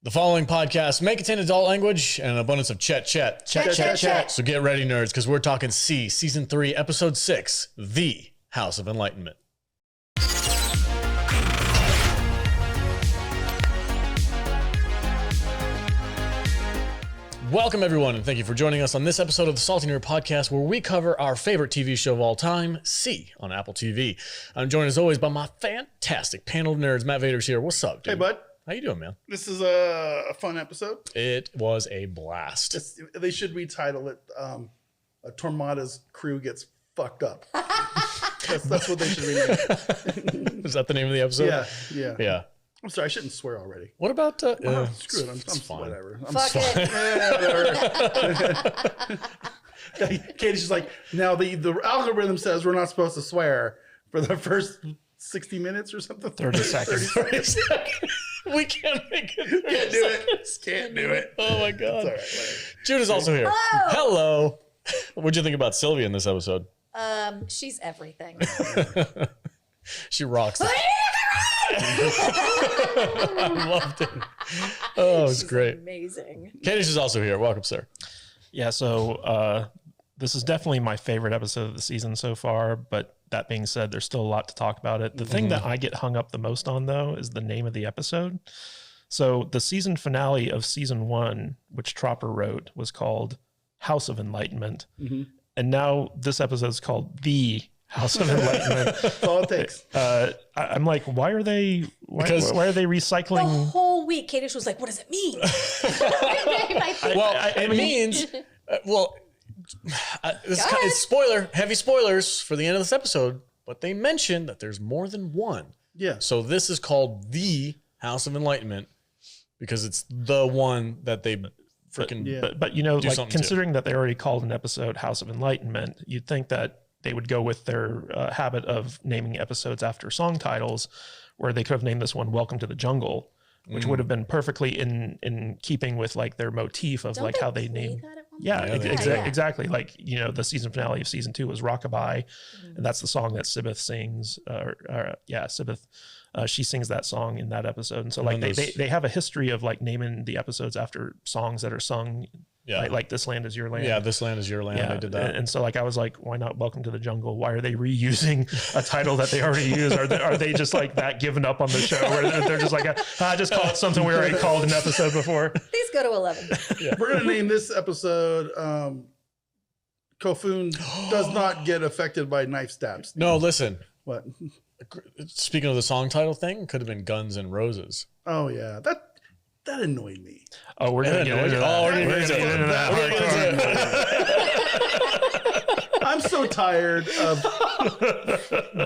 The following podcast may contain adult language and an abundance of chet chet. Chet, chet, chet. So get ready, nerds, because we're talking C, Season 3, Episode 6, The House of Enlightenment. Welcome, everyone, and thank you for joining us on this episode of the Salty Nerd Podcast, where we cover our favorite TV show of all time, C, on Apple TV. I'm joined, as always, by my fantastic panel of nerds. Matt Vader's here. What's up, dude? Hey, bud. How you doing, man? This is a fun episode. It was a blast. They should retitle it Tormada's crew gets fucked up. that's what they should rename it. Is that the name of the episode? Yeah. I'm sorry, I shouldn't swear already. What about... screw it, I'm fine. whatever. Fuck it. Katie's just like, now the algorithm says we're not supposed to swear for the first 60 minutes or something. 30 seconds. 30 seconds. We can't make it. Can't do it. Oh my God. It's all right, whatever. Juda's also here. Hello. What'd you think about Sylvia in this episode? She's everything. She rocks. I loved it. Oh, it's great. Amazing. Kadish is also here. Welcome, sir. Yeah, so this is definitely my favorite episode of the season so far, but that being said, there's still a lot to talk about it. The thing that I get hung up the most on, though, is the name of the episode. So the season finale of season 1, which Tropper wrote, was called House of Enlightenment. And now this episode is called The House of Enlightenment. That's all it takes. I'm like, why are they recycling? The whole week, Kadish was like, what does it mean? It means... it's heavy spoilers for the end of this episode, but they mentioned that there's more than one. Yeah. So this is called The House of Enlightenment because it's the one that they freaking... But you know, like considering that they already called an episode House of Enlightenment, you'd think that they would go with their habit of naming episodes after song titles, where they could have named this one Welcome to the Jungle, which would have been perfectly in keeping with like their motif of like how they name. Exactly. Like, you know, the season finale of season 2 was Rockabye, and that's the song that Sybeth sings. Sybeth, she sings that song in that episode. And so like they have a history of like naming the episodes after songs that are sung. Yeah, like This Land Is Your Land. Yeah, This Land Is Your Land. Yeah, they did that. And so like I was like, why not Welcome to the Jungle? Why are they reusing a title that they already used? Are they just like that giving up on the show? Where they're just like, just call it something we already called an episode before. Please go to 11. Yeah. We're going to name this episode Kofun Does Not Get Affected by Knife Stabs. No, listen. What? Speaking of the song title thing, could have been Guns N' Roses. Oh, yeah. That annoyed me. Oh, we're going to get into that. We're going to get into that. I'm so tired of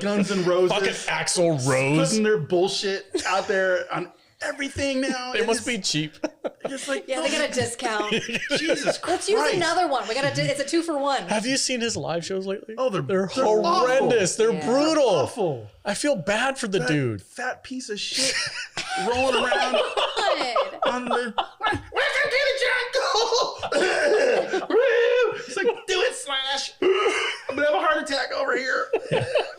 Guns N' Roses. Fucking Axl Rose. Putting their bullshit out there on everything now. It must be cheap. Just like, Yeah, they got a discount. Jesus Christ. Let's use another one. It's a 2-for-1. Have you seen his live shows lately? Oh, they're horrendous. Awful. They're brutal. Awful. I feel bad for the dude. Fat piece of shit rolling around on the welcome to the jungle. It's like, do it, Slash. I'm gonna have a heart attack over here.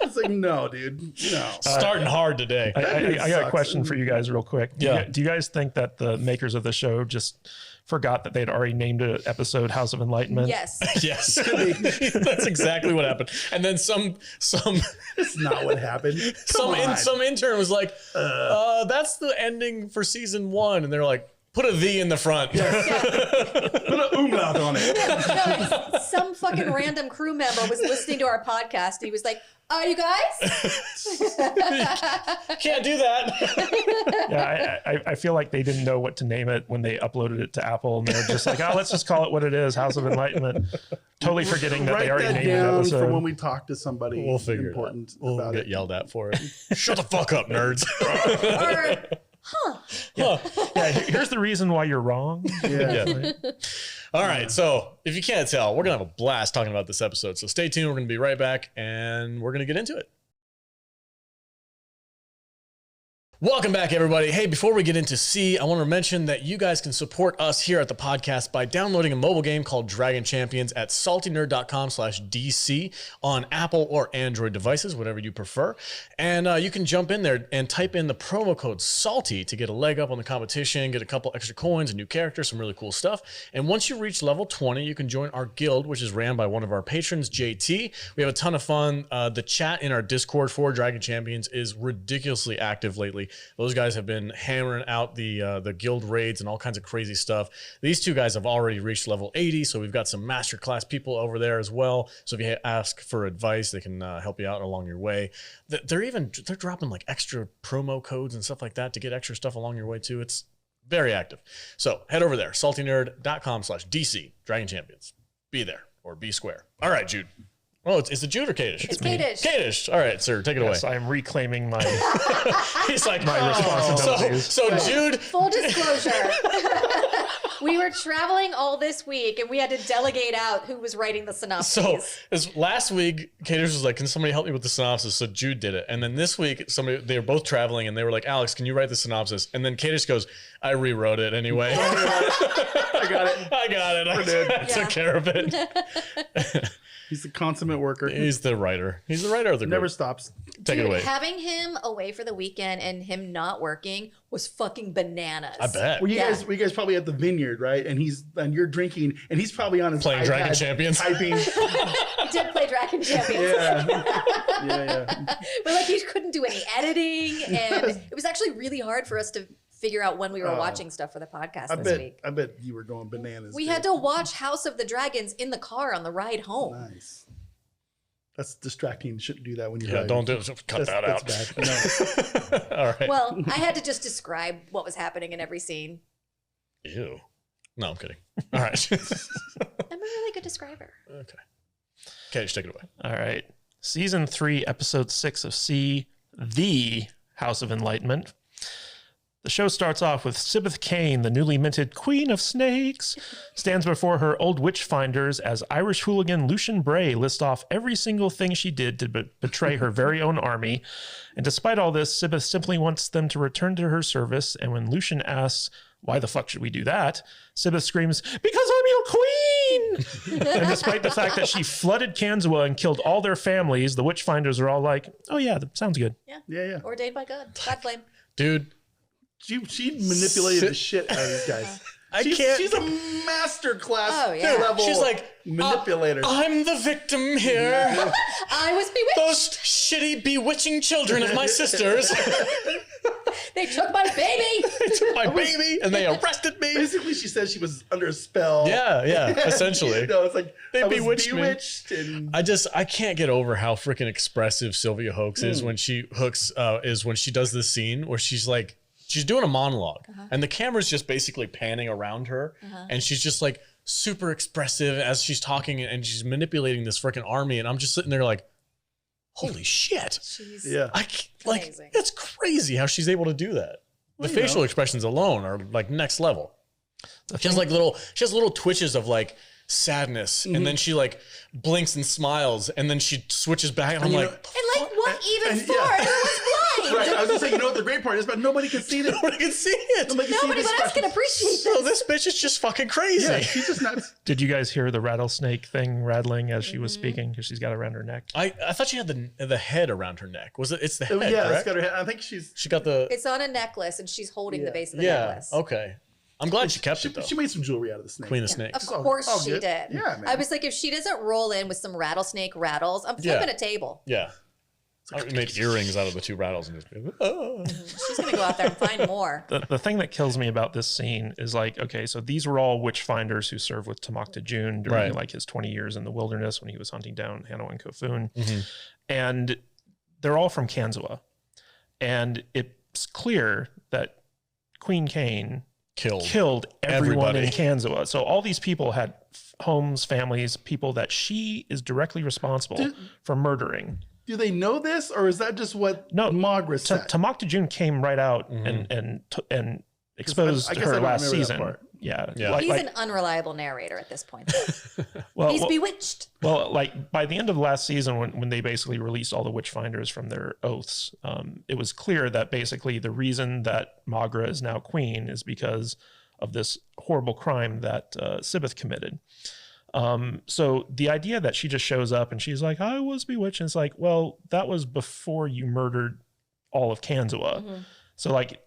It's like, no, dude, no. Starting hard today. I got a question for you guys real quick. Yeah. Do you guys think that the makers of the show just forgot that they'd already named an episode House of Enlightenment? Yes. Yes. That's exactly what happened. And then some It's not what happened. some intern was like, that's the ending for season 1. And they're like, put a "the" in the front. Put an umlaut on it. No, some fucking random crew member was listening to our podcast. And he was like, you guys? Can't do that. Yeah, I feel like they didn't know what to name it when they uploaded it to Apple, and they're just like, let's just call it what it is, House of Enlightenment. Totally forgetting that they already named the episode. For when we talk to somebody We'll figure important it out. We'll about get it. yelled at for it. Shut the fuck up, nerds. Yeah, here's the reason why you're wrong. Yeah. All right. So if you can't tell, we're going to have a blast talking about this episode. So stay tuned. We're going to be right back and we're going to get into it. Welcome back, everybody. Hey, before we get into C, I want to mention that you guys can support us here at the podcast by downloading a mobile game called Dragon Champions at saltynerd.com/DC on Apple or Android devices, whatever you prefer. And you can jump in there and type in the promo code SALTY to get a leg up on the competition, get a couple extra coins, a new character, some really cool stuff. And once you reach level 20, you can join our guild, which is ran by one of our patrons, JT. We have a ton of fun. The chat in our Discord for Dragon Champions is ridiculously active lately. Those guys have been hammering out the guild raids and all kinds of crazy stuff. These two guys have already reached level 80, so we've got some masterclass people over there as well. So if you ask for advice, they can help you out along your way. They're dropping like extra promo codes and stuff like that to get extra stuff along your way too. It's very active. So head over there, saltynerd.com/DC, Dragon Champions. Be there or be square. All right, Jude. Oh, it's a Jude or Kadish? It's Kadish. Kadish. All right, sir, take it away. I am reclaiming my He's like, my responsibilities. So Jude. Full disclosure. We were traveling all this week and we had to delegate out who was writing the synopsis. So last week, Kadish was like, can somebody help me with the synopsis? So Jude did it. And then this week, they were both traveling and they were like, Alex, can you write the synopsis? And then Kadish goes, I rewrote it anyway. I got it. I took care of it. He's the consummate worker. He's the writer. He's the writer of the group. Never stops. Take it away. Having him away for the weekend and him not working was fucking bananas. I bet. Well, you guys probably at the vineyard, right? And you're drinking, and he's probably on his Playing iPad Dragon Champions. typing. He did play Dragon Champions. Yeah. But like he couldn't do any editing, and it was actually really hard for us to figure out when we were watching stuff for the podcast this week. I bet you were going bananas. We had to watch House of the Dragons in the car on the ride home. Nice. That's distracting. You shouldn't do that when you're Yeah, driving. don't do it. Cut that out. That's bad. No. All right. Well, I had to just describe what was happening in every scene. Ew. No, I'm kidding. All right. I'm a really good describer. Okay. Kadish, take it away. All right. Season 3, Episode 6 of C, The House of Enlightenment. The show starts off with Sabetha Kane, the newly minted Queen of Snakes, stands before her old Witchfinders as Irish hooligan Lucian Bray lists off every single thing she did to betray her very own army. And despite all this, Sybeth simply wants them to return to her service. And when Lucian asks, why the fuck should we do that? Sybeth screams, because I'm your queen! And despite the fact that she flooded Kanswa and killed all their families, the Witchfinders are all like, oh yeah, that sounds good. Yeah. Ordained by God. God flame. Dude. She manipulated the shit out of these guys. She's a master class level She's like, manipulator. I'm the victim here. I was bewitched. Those shitty bewitching children of my sisters. They took my baby. They took my baby and they arrested me. Basically, she said she was under a spell. Yeah, essentially. It's like They I was bewitched me. and I can't get over how freaking expressive Sylvia Hoeks is when she does this scene where she's like, she's doing a monologue and the camera's just basically panning around her and she's just like super expressive as she's talking and she's manipulating this freaking army. And I'm just sitting there like, holy shit. Amazing. It's crazy how she's able to do that. The facial expressions alone are like next level. She has little twitches of like sadness and then she like blinks and smiles and then she switches back and I'm like, what even for? Everyone's blind. Right, I was gonna say, you know what the great part is, but nobody can see this. nobody can see it. Nobody but us can appreciate this. So this bitch is just fucking crazy. Yeah, she's just nuts. Did you guys hear the rattlesnake thing rattling as she was speaking? Because she's got it around her neck. I thought she had the head around her neck. Was it? It's the head. Yeah, correct? it's got her head. I think she got the. It's on a necklace and she's holding the base of the Yeah. necklace. Okay. I'm glad she kept it though. She made some jewelry out of the snake. Queen of Snakes. Of course all she good. did. Yeah, man. I was like, if she doesn't roll in with some rattlesnake rattles, I'm flipping a table. Yeah. I made earrings out of the two rattles and just. Oh. She's gonna go out there and find more. The thing that kills me about this scene is like, okay, so these were all Witchfinders who served with Tamakta June during like his 20 years in the wilderness when he was hunting down Hanno and Kofun. And they're all from Kanswa. And it's clear that Queen Kane killed everyone in Kanswa. So all these people had homes, families, people that she is directly responsible for murdering. Do they know this, or is that just what Magra said? Tamakta June came right out and exposed her last season. Yeah. Yeah. He's an unreliable narrator at this point. well, He's bewitched. Well, like by the end of last season, when they basically released all the Witchfinders from their oaths, it was clear that basically the reason that Magra is now queen is because of this horrible crime that Sybeth committed. So the idea that she just shows up and she's like, I was bewitched. And it's like, well, that was before you murdered all of Kanzua. Mm-hmm. So like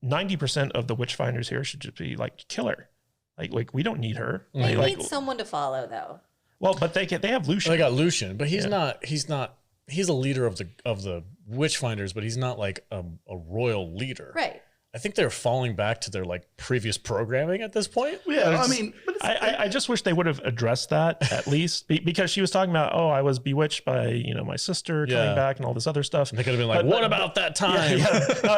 90% of the Witchfinders here should just be like, kill her. Like we don't need her. They Like, need someone to follow, though. well, but they have Lucian. They got Lucian, but he's not. He's a leader of the Witchfinders, but he's not like a royal leader. Right. I think they're falling back to their like previous programming at this point. Yeah, I mean, but I just wish they would have addressed that at least because she was talking about, oh, I was bewitched by, my sister coming back and all this other stuff. They could have been like, what about that time?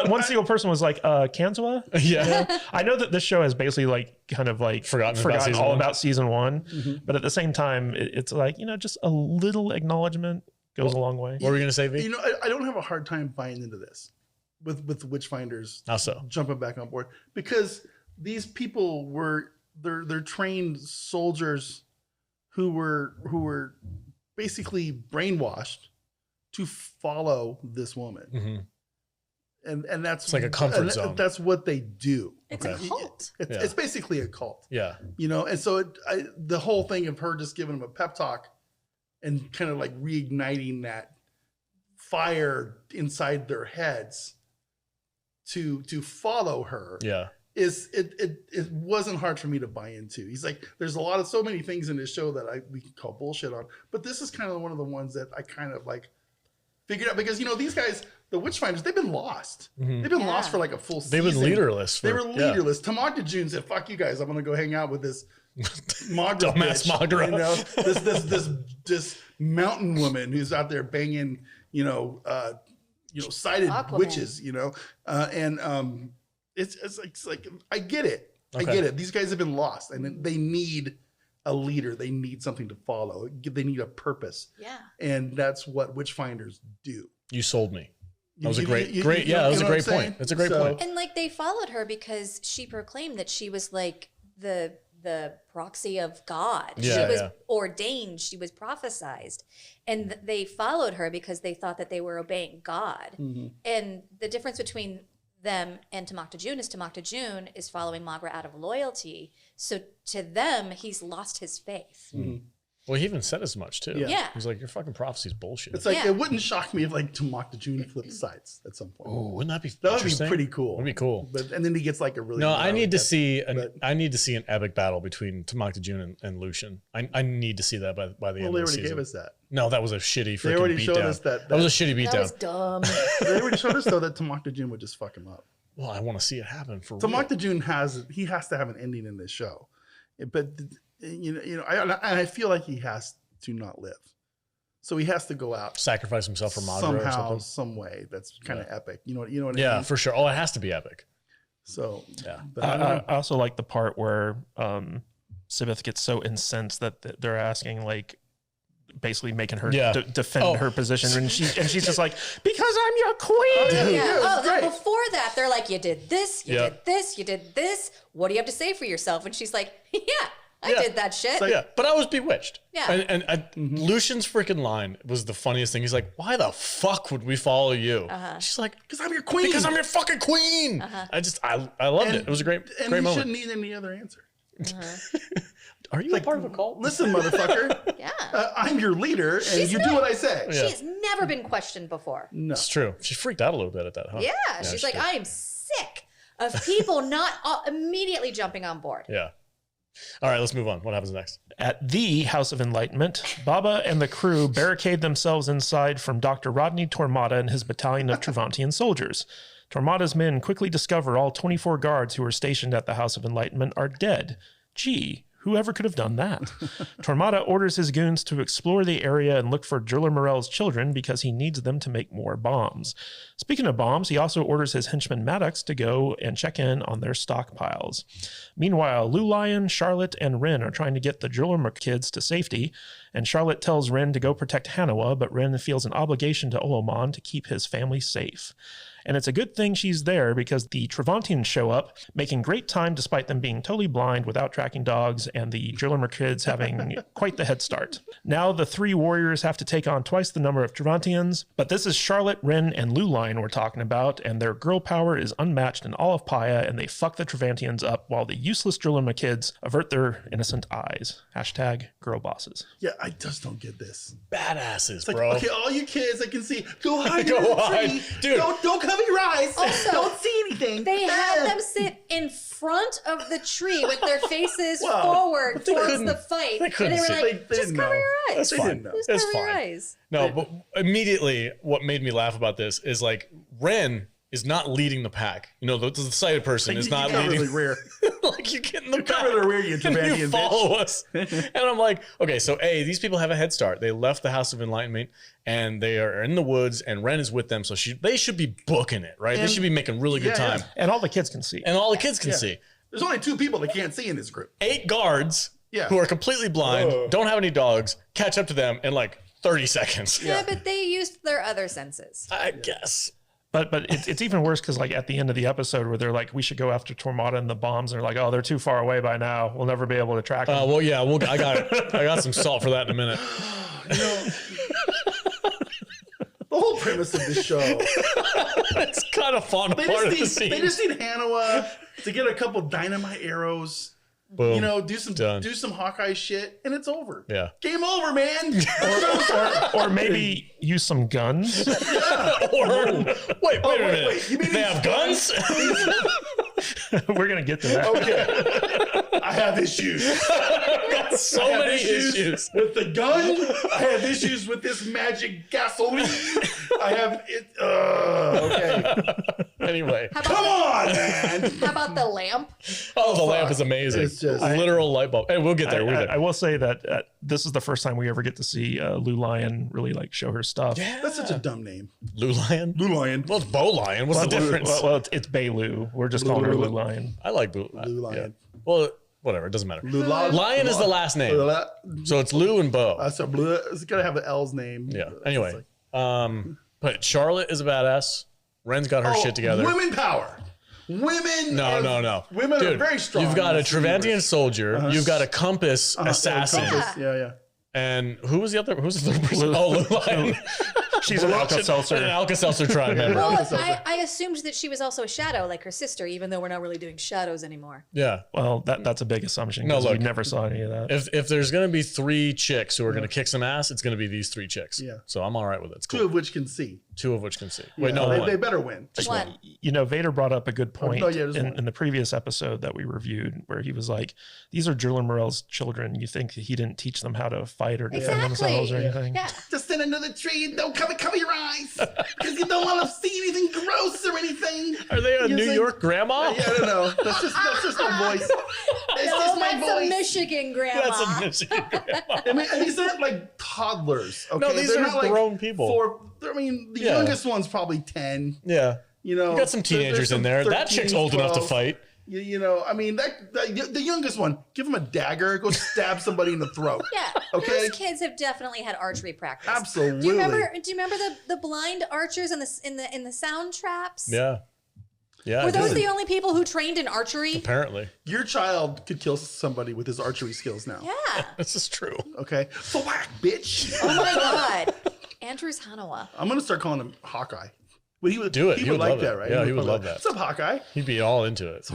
One single person was like, Kanzua? Yeah. I know that this show has basically like kind of like forgotten all about season one, but at the same time, it's like, just a little acknowledgement goes a long way. What were we going to say, V? I don't have a hard time buying into this with the Witchfinders. How so? Jumping back on board because these people they're trained soldiers who were basically brainwashed to follow this woman. Mm-hmm. And that's it's like a comfort zone. That's what they do. It's a cult. It's basically a cult. Yeah. And so the whole thing of her just giving them a pep talk and kind of like reigniting that fire inside their heads to follow her. Yeah. It wasn't hard for me to buy into. He's like, there's so many things in this show that we can call bullshit on, but this is kind of one of the ones that I kind of like figured out because these guys, the Witchfinders, they've been lost. Mm-hmm. They've been lost for like a full season. They've been leaderless. They were leaderless. Tamagda June said, "Fuck you guys, I'm gonna go hang out with this Magra dumbass bitch." Magra. This mountain woman who's out there banging, sighted Aquaman. witches, it's like I get it. Okay. I get it. These guys have been lost and they need a leader. They need something to follow. They need a purpose. Yeah. And that's what Witchfinders do. You sold me. That was a You- great, you- great. you Yeah, know that was a what great I'm saying? point. That's a great So- point. And like they followed her because she proclaimed that she was like the proxy of God. Yeah, she was yeah. ordained. She was prophesized. And they followed her because they thought that they were obeying God. Mm-hmm. And the difference between them and Tamagda June is following Magra out of loyalty. So to them, he's lost his faith. Mm-hmm. Well, he even said as much too. Yeah. He's like, your fucking prophecy's bullshit. It's like Yeah. it wouldn't shock me if like Tamagda June flipped sides at some point. Oh, wouldn't that be That would be interesting? pretty cool. That'd be cool. But and then he gets like a really No, I need to death. see but- I need to see an epic battle between Tamagda June and Lucian. I need to see that by the Well, end they of the already season. gave us that. No, that was a shitty freaking They already showed beatdown. us that. That was a shitty That was beatdown. dumb. They already showed us though that Tamagda June would just fuck him up. Well, I want to see it happen for real. Tamagda June has to have an ending in this show, but I feel like he has to not live, so he has to go out Sacrifice himself for Magra or somehow, something. some way. That's kind of epic. You know what I Yeah, mean? for sure. Oh, it has to be epic. So Yeah. but I don't know. I also like the part where Sybeth gets so incensed that they're asking like basically making her Yeah. defend Oh. her position and she's just like, because I'm your queen. Yeah, Yeah. Oh, it's then great. before that, they're like, you did this, you Yeah. did this, you did this. What do you have to say for yourself? And she's like, yeah, I Yeah. did that shit. Yeah, but I was bewitched. Yeah. And Lucian's freaking line was the funniest thing. He's like, "Why the fuck would we follow you?" She's like, Because I'm your queen. "Because I'm your fucking queen." I loved it. It was a great and great you moment. shouldn't need any other answer. Are you a part of a cult? Listen, motherfucker. Yeah. I'm your leader, and She's you do what I say. Yeah. She's never been questioned before. No. It's true. She freaked out a little bit at that, huh? Yeah. She's she like, did. I am sick of people not immediately jumping on board. Yeah. All right, let's move on. What happens next? At the House of Enlightenment, Baba and the crew barricade themselves inside from Dr. Rodney Tormada and his battalion of Travantian soldiers. Tormada's men quickly discover all 24 guards who were stationed at the House of Enlightenment are dead. Gee, whoever could have done that? Tormada orders his goons to explore the area and look for Driller Morel's children because he needs them to make more bombs. Speaking of bombs, he also orders his henchman Maddox to go and check in on their stockpiles. Meanwhile, Lou Lion, Charlotte, and Ren are trying to get the Driller kids to safety, and Charlotte tells Ren to go protect Hanawa, but Ren feels an obligation to Olomon to keep his family safe. And it's a good thing she's there because the Trevantians show up, making great time despite them being totally blind without tracking dogs and the Drillimer kids having quite the head start. Now the 3 warriors have to take on twice the number of Trevantians, but this is Charlotte, Ren, and Luline we're talking about, and their girl power is unmatched in all of Paya, and they fuck the Trevantians up while the useless Drillimer kids avert their innocent eyes. Hashtag girl bosses. Yeah, I just don't get this. Badasses, It's like, bro. okay, all you kids I can see, go hide Go in the hide. tree. Dude. Don't cover your eyes. Also, don't see anything. They had them sit in front of the tree with their faces Well, forward they towards couldn't- the fight. they couldn't and they see. were like, They just didn't cover know. your eyes. That's They fine. didn't know. Just It's cover your fine. eyes. No, but immediately what made me laugh about this is like Ren is not leading the pack. You know, the sighted person is not you got leading. really rear. Like you get in the You back got really rear, you and Trevantian you bitch. follow us. And I'm like, okay, so A, these people have a head start. They left the House of Enlightenment and they are in the woods and Ren is with them. So they should be booking it, right? They And- should be making really good yeah, time. yeah. And all the kids can see. And all the kids can Yeah. see. There's only 2 people that can't see in this group. 8 guards Yeah. who are completely blind, Ugh. don't have any dogs, catch up to them in like 30 seconds. Yeah, but they used their other senses. I guess. But it's even worse because like at the end of the episode where they're like, we should go after Tormada and the bombs. And they're like, oh, they're too far away by now. We'll never be able to track them. Well, yeah, I got some salt for that in a minute. You know, the whole premise of this show, It's kind of fun they part of the just scene. need Hanawa to get a couple dynamite arrows. Boom. You know, do Done. some Hawkeye shit, and it's over. Yeah. Game over, man. Or maybe use some guns. Or, wait a minute. wait, you mean they these have guns? We're going to get to that. Okay, I have issues. Got so I have many issues. with the gun. I have issues with this magic gasoline. I have it. Okay, Anyway. come on, man. How about the lamp? Oh, the lamp is amazing. It's just- a literal light bulb. Hey, we'll get there. I will say that this is the first time we ever get to see Lou Lion really like show her stuff. That's such a dumb name. Lou Lion? Blue Lion. Well, it's Bo Lion. What's the difference? Well, it's Bailu. We're just calling her Lou Lion. I like Blue Blue Lion. Well, whatever. It doesn't matter. Lion. Lion is the last name. So it's Lou and Bo. So blue. It's gotta have an L's name. Yeah. It's Anyway. like- But Charlotte is a badass. Ren's got her shit together. Women power. Women. No. Women Dude, are very strong. You've got in a this Trevantian universe. soldier. You've got a compass assassin. Compass. Yeah. And who's the third person? Oh, Lou Lion. She's an Alka-Seltzer. An Alka-Seltzer tribe member. Well, Alka-Seltzer. I assumed that she was also a shadow like her sister, even though we're not really doing shadows anymore. Yeah. Well, that's a big assumption No, because we look. never saw any of that. If there's gonna be 3 chicks who are gonna kick some ass, it's gonna be these 3 chicks. Yeah. So I'm all right with it. It's 2 cool. of which can see. 2 of which can see. Wait, Yeah, no, they, one. they better win. One. You know, Vader brought up a good point no, yeah, there's one. in the previous episode that we reviewed where he was like, these are Jerlin Morel's children. You think he didn't teach them how to fight or defend themselves or anything? Yeah. Just sit under the tree and don't cover your eyes because you don't want to see anything gross or anything. Are they a You New think- York grandma? Yeah, I don't know. That's just my voice. It's No, just my that's voice. a Michigan grandma. That's a Michigan grandma. I mean, and these aren't like toddlers. Okay? No, these They're are not, like, grown people. I mean, the Yeah. youngest one's probably 10. Yeah. You know, You got some There's teenagers some in there. That 13s, chick's old enough to 12s. fight. You know, I mean, the youngest one, give him a dagger, go stab somebody in the throat. Yeah. Okay. Those kids have definitely had archery practice. Absolutely. Do you remember the blind archers in the sound traps? Yeah. Yeah. Were I those did. the only people who trained in archery? Apparently. Your child could kill somebody with his archery skills now. Yeah. This is true. Okay. Thwack, bitch. Oh my god. Andrew's Hanawa. I'm gonna start calling him Hawkeye. But he would Do it. He He would would like love that, it. right? Yeah, he would probably love like, that. What's up, Hawkeye? He'd be all into it.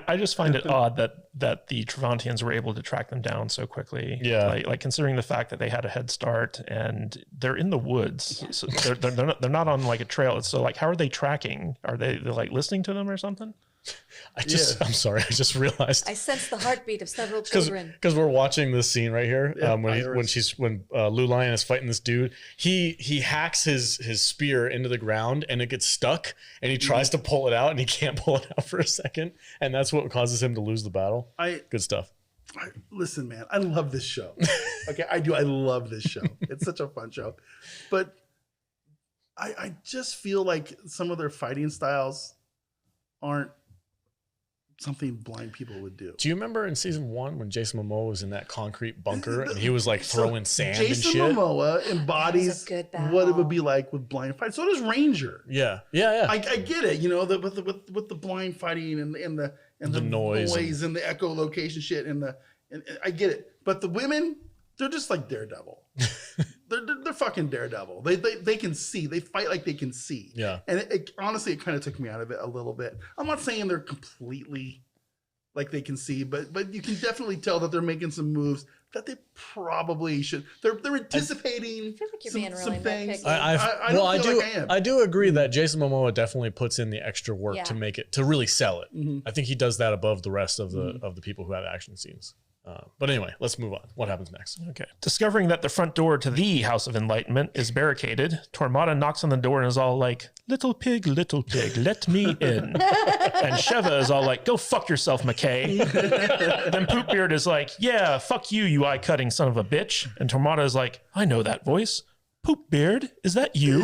I just find it odd that the Trevantians were able to track them down so quickly. Yeah. Like considering the fact that they had a head start and they're in the woods, so they're not on like a trail. So like, how are they tracking? Are they're like listening to them or something? I'm sorry. I just realized. I sense the heartbeat of several children. Because we're watching this scene right here Yeah, when Lou Lion is fighting this dude, he hacks his spear into the ground and it gets stuck and he tries to pull it out and he can't pull it out for a second, and that's what causes him to lose the battle. Good stuff. Listen, man, I love this show. Okay, I do. I love this show. It's such a fun show, but I just feel like some of their fighting styles aren't something blind people would do. Do you remember in season 1 when Jason Momoa was in that concrete bunker and he was like throwing sand Jason and shit? Momoa embodies That was a good battle. what it would be like with blind fight. So does Ranger. Yeah. I get it, you know, with the blind fighting and the noise and the echolocation shit and I get it. But the women, they're just like Daredevil. they're fucking Daredevil. They can see. They fight like they can see. Yeah. And honestly, it kind of took me out of it a little bit. I'm not saying they're completely like they can see, but you can definitely tell that they're making some moves that they probably should. They're anticipating. I feel like you're some, being really some things. nitpicky. I do agree that Jason Momoa definitely puts in the extra work to make it, to really sell it. Mhm. I think he does that above the rest of the people who have action scenes. But anyway, let's move on. What happens next? Okay. Discovering that the front door to the House of Enlightenment is barricaded, Tormada knocks on the door and is all like, little pig, let me in. And Sheva is all like, go fuck yourself, McKay. Then Poopbeard is like, yeah, fuck you, you eye-cutting son of a bitch. And Tormada is like, I know that voice. Poopbeard, is that you?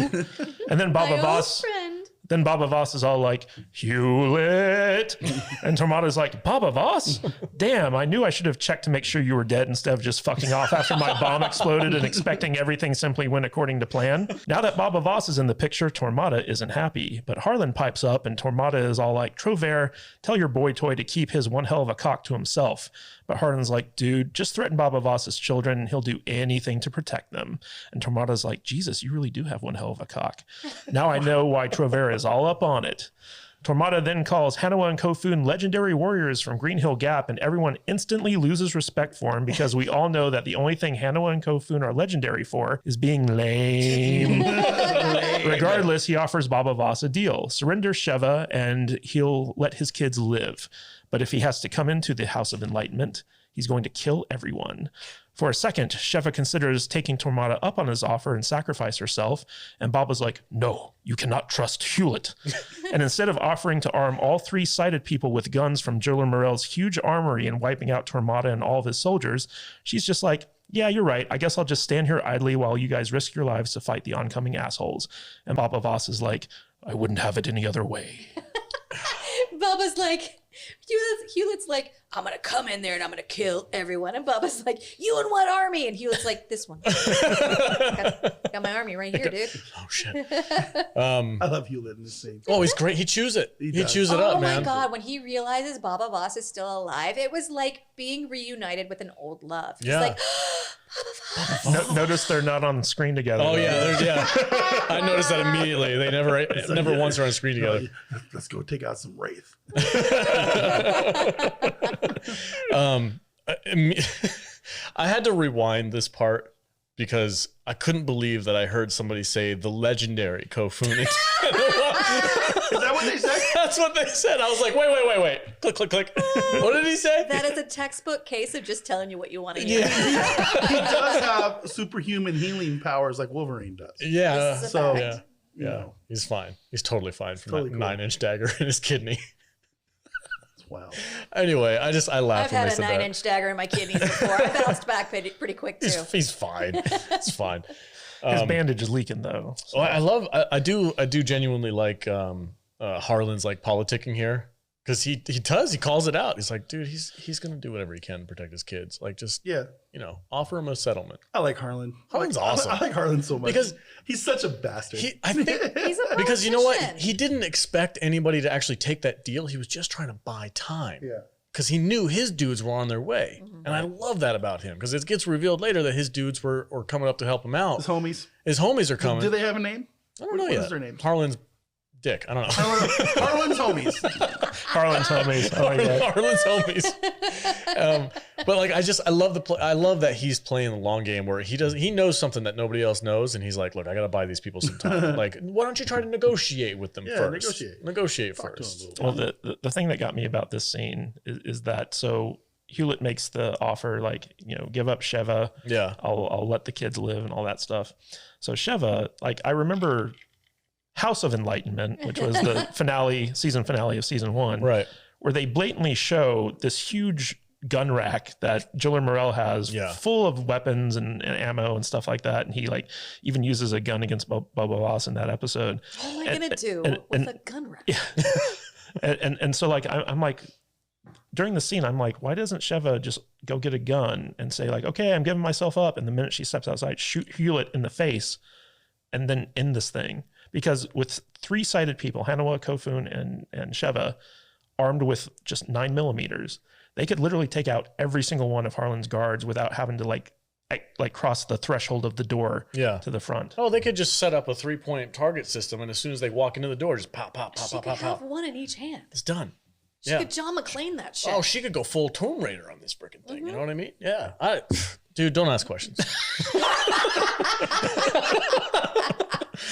And then My Boba old Voss... friend. Then Boba Voss is all like, Hewlett. And Tormada's like, Boba Voss? Damn, I knew I should have checked to make sure you were dead instead of just fucking off after my bomb exploded and expecting everything simply went according to plan. Now that Boba Voss is in the picture, Tormada isn't happy. But Harlan pipes up and Tormada is all like, Trovera, tell your boy toy to keep his one hell of a cock to himself. But Harlan's like, dude, just threaten Boba Voss's children and he'll do anything to protect them. And Tormada's like, Jesus, you really do have one hell of a cock. Now I know why Trovera is all up on it. Tormada then calls Hanawa and Kofun legendary warriors from Green Hill Gap, and everyone instantly loses respect for him because we all know that the only thing Hanawa and Kofun are legendary for is being lame. Regardless, he offers Boba Voss a deal. Surrender Sheva and he'll let his kids live. But if he has to come into the House of Enlightenment, he's going to kill everyone. For a second, Sheva considers taking Tormada up on his offer and sacrifice herself, and Baba's like, no, you cannot trust Hewlett. And instead of offering to arm all three-sided people with guns from Jiller Morel's huge armory and wiping out Tormada and all of his soldiers, she's just like, yeah, you're right. I guess I'll just stand here idly while you guys risk your lives to fight the oncoming assholes. And Boba Voss is like, I wouldn't have it any other way. Bubba's like, Hewlett's like, I'm going to come in there and I'm going to kill everyone. And Bubba's like, you and what army? And Hewlett's like, this one. got my army right here, dude. Oh, shit. I love Hewlett in this scene. Oh, he's great. He chews it. He does. chews it up, Oh my man. God, when he realizes Boba Voss is still alive, it was like being reunited with an old love. He's Yeah. like, Boba Voss. Notice they're not on screen together. Oh, yeah. I noticed that immediately. They never once are on screen together. Let's go take out some Wraith. I had to rewind this part because I couldn't believe that I heard somebody say the legendary Kofun. Is that what they said? That's what they said. I was like, wait. Click, click, click. What did he say? That is a textbook case of just telling you what you want to hear. Yeah. He does have superhuman healing powers like Wolverine does. Yeah. This is a So- fact. Yeah. know. He's fine. He's totally fine from Totally that cool. 9-inch dagger in his kidney. Wow. Anyway, I laughed I've when had they a said that. 9-inch dagger in my kidneys before. I bounced back pretty quick too. He's fine. It's fine. His bandage is leaking though. So. Well, I do genuinely like Harlan's like politicking here because he calls it out. He's like, dude, he's gonna do whatever he can to protect his kids. Like, just Yeah. offer him a settlement. I like Harlan. Harlan's awesome. I like Harlan so much Because he's such a bastard. I think He's a because you know what, politician. he didn't expect anybody to actually take that deal. He was just trying to buy time. Yeah. Because he knew his dudes were on their way, Mm-hmm. and I love that about him. Because it gets revealed later that his dudes were coming up to help him out. His homies. His homies are coming. Do they have a name? I don't know what yet. is their name? Harlan's dick. I don't know. Harlan's homies. Harlan's homies. I like that. Harlan's homies. But like, I love that he's playing the long game where he knows something that nobody else knows, and he's like, look, I gotta buy these people some time. Like, why don't you try to negotiate with them Yeah, first? negotiate first. to him a Well, little the thing that got me about this scene is that so Hewlett makes the offer like, give up Sheva. Yeah. I'll let the kids live and all that stuff. So Sheva, like I remember House of Enlightenment, which was the season finale of season 1, Right. where they blatantly show this huge gun rack that Jiller Morel has full of weapons and ammo and stuff like that. And he like even uses a gun against Boba Voss in that episode. What am I gonna do with a gun rack? And so like I'm like, during the scene, I'm like, why doesn't Sheva just go get a gun and say like, okay, I'm giving myself up. And the minute she steps outside, shoot Hewlett in the face and then end this thing. Because with 3-sided people, Hanawa, Kofun, and Sheva, armed with just 9mm, they could literally take out every single one of Harlan's guards without having to like cross the threshold of the door to the front. Oh, they could just set up a 3-point target system, and as soon as they walk into the door, just pop, pop, pop, She pop, could pop, have pop. one in each hand. It's done. She could John McClane that shit. Oh, she could go full Tomb Raider on this freaking thing. You know what I mean? Yeah. Dude, don't ask questions.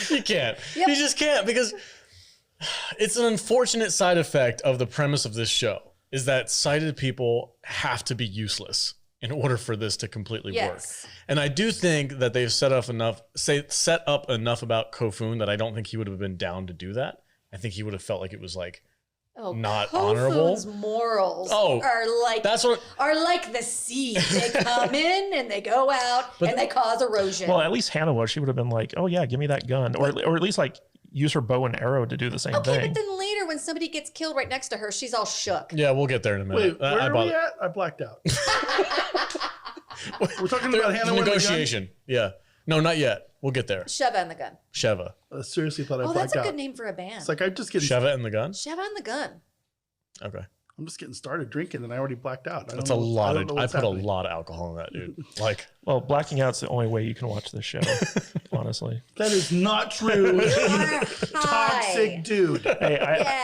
You can't. Yep. You just can't, because it's an unfortunate side effect of the premise of this show is that sighted people have to be useless in order for this to completely work. And I do think that they've set up enough about Kofun that I don't think he would have been down to do that. I think he would have felt like it was like not honorable. Kofun's morals Oh, are like the sea. They come in and they go out and they cause erosion. Well, at least Hanawa, she would have been like, oh yeah, give me that gun. Or at least like use her bow and arrow to do the same thing. But then later when somebody gets killed right next to her, she's all shook. Yeah, we'll get there in a minute. Wait, where are we at? I blacked out. We're talking about Hannah negotiation. Yeah. No, not yet. We'll get there. Sheva and the gun. Sheva. I seriously thought I blacked out. That's a good name for a band. It's like I'm just getting Sheva and the gun? Sheva and the gun. Okay. I'm just getting started drinking and I already blacked out. That's a lot. I put a lot of alcohol in that, dude. Like, well, blacking out's the only way you can watch this show, honestly. That is not true. You toxic dude. Hey,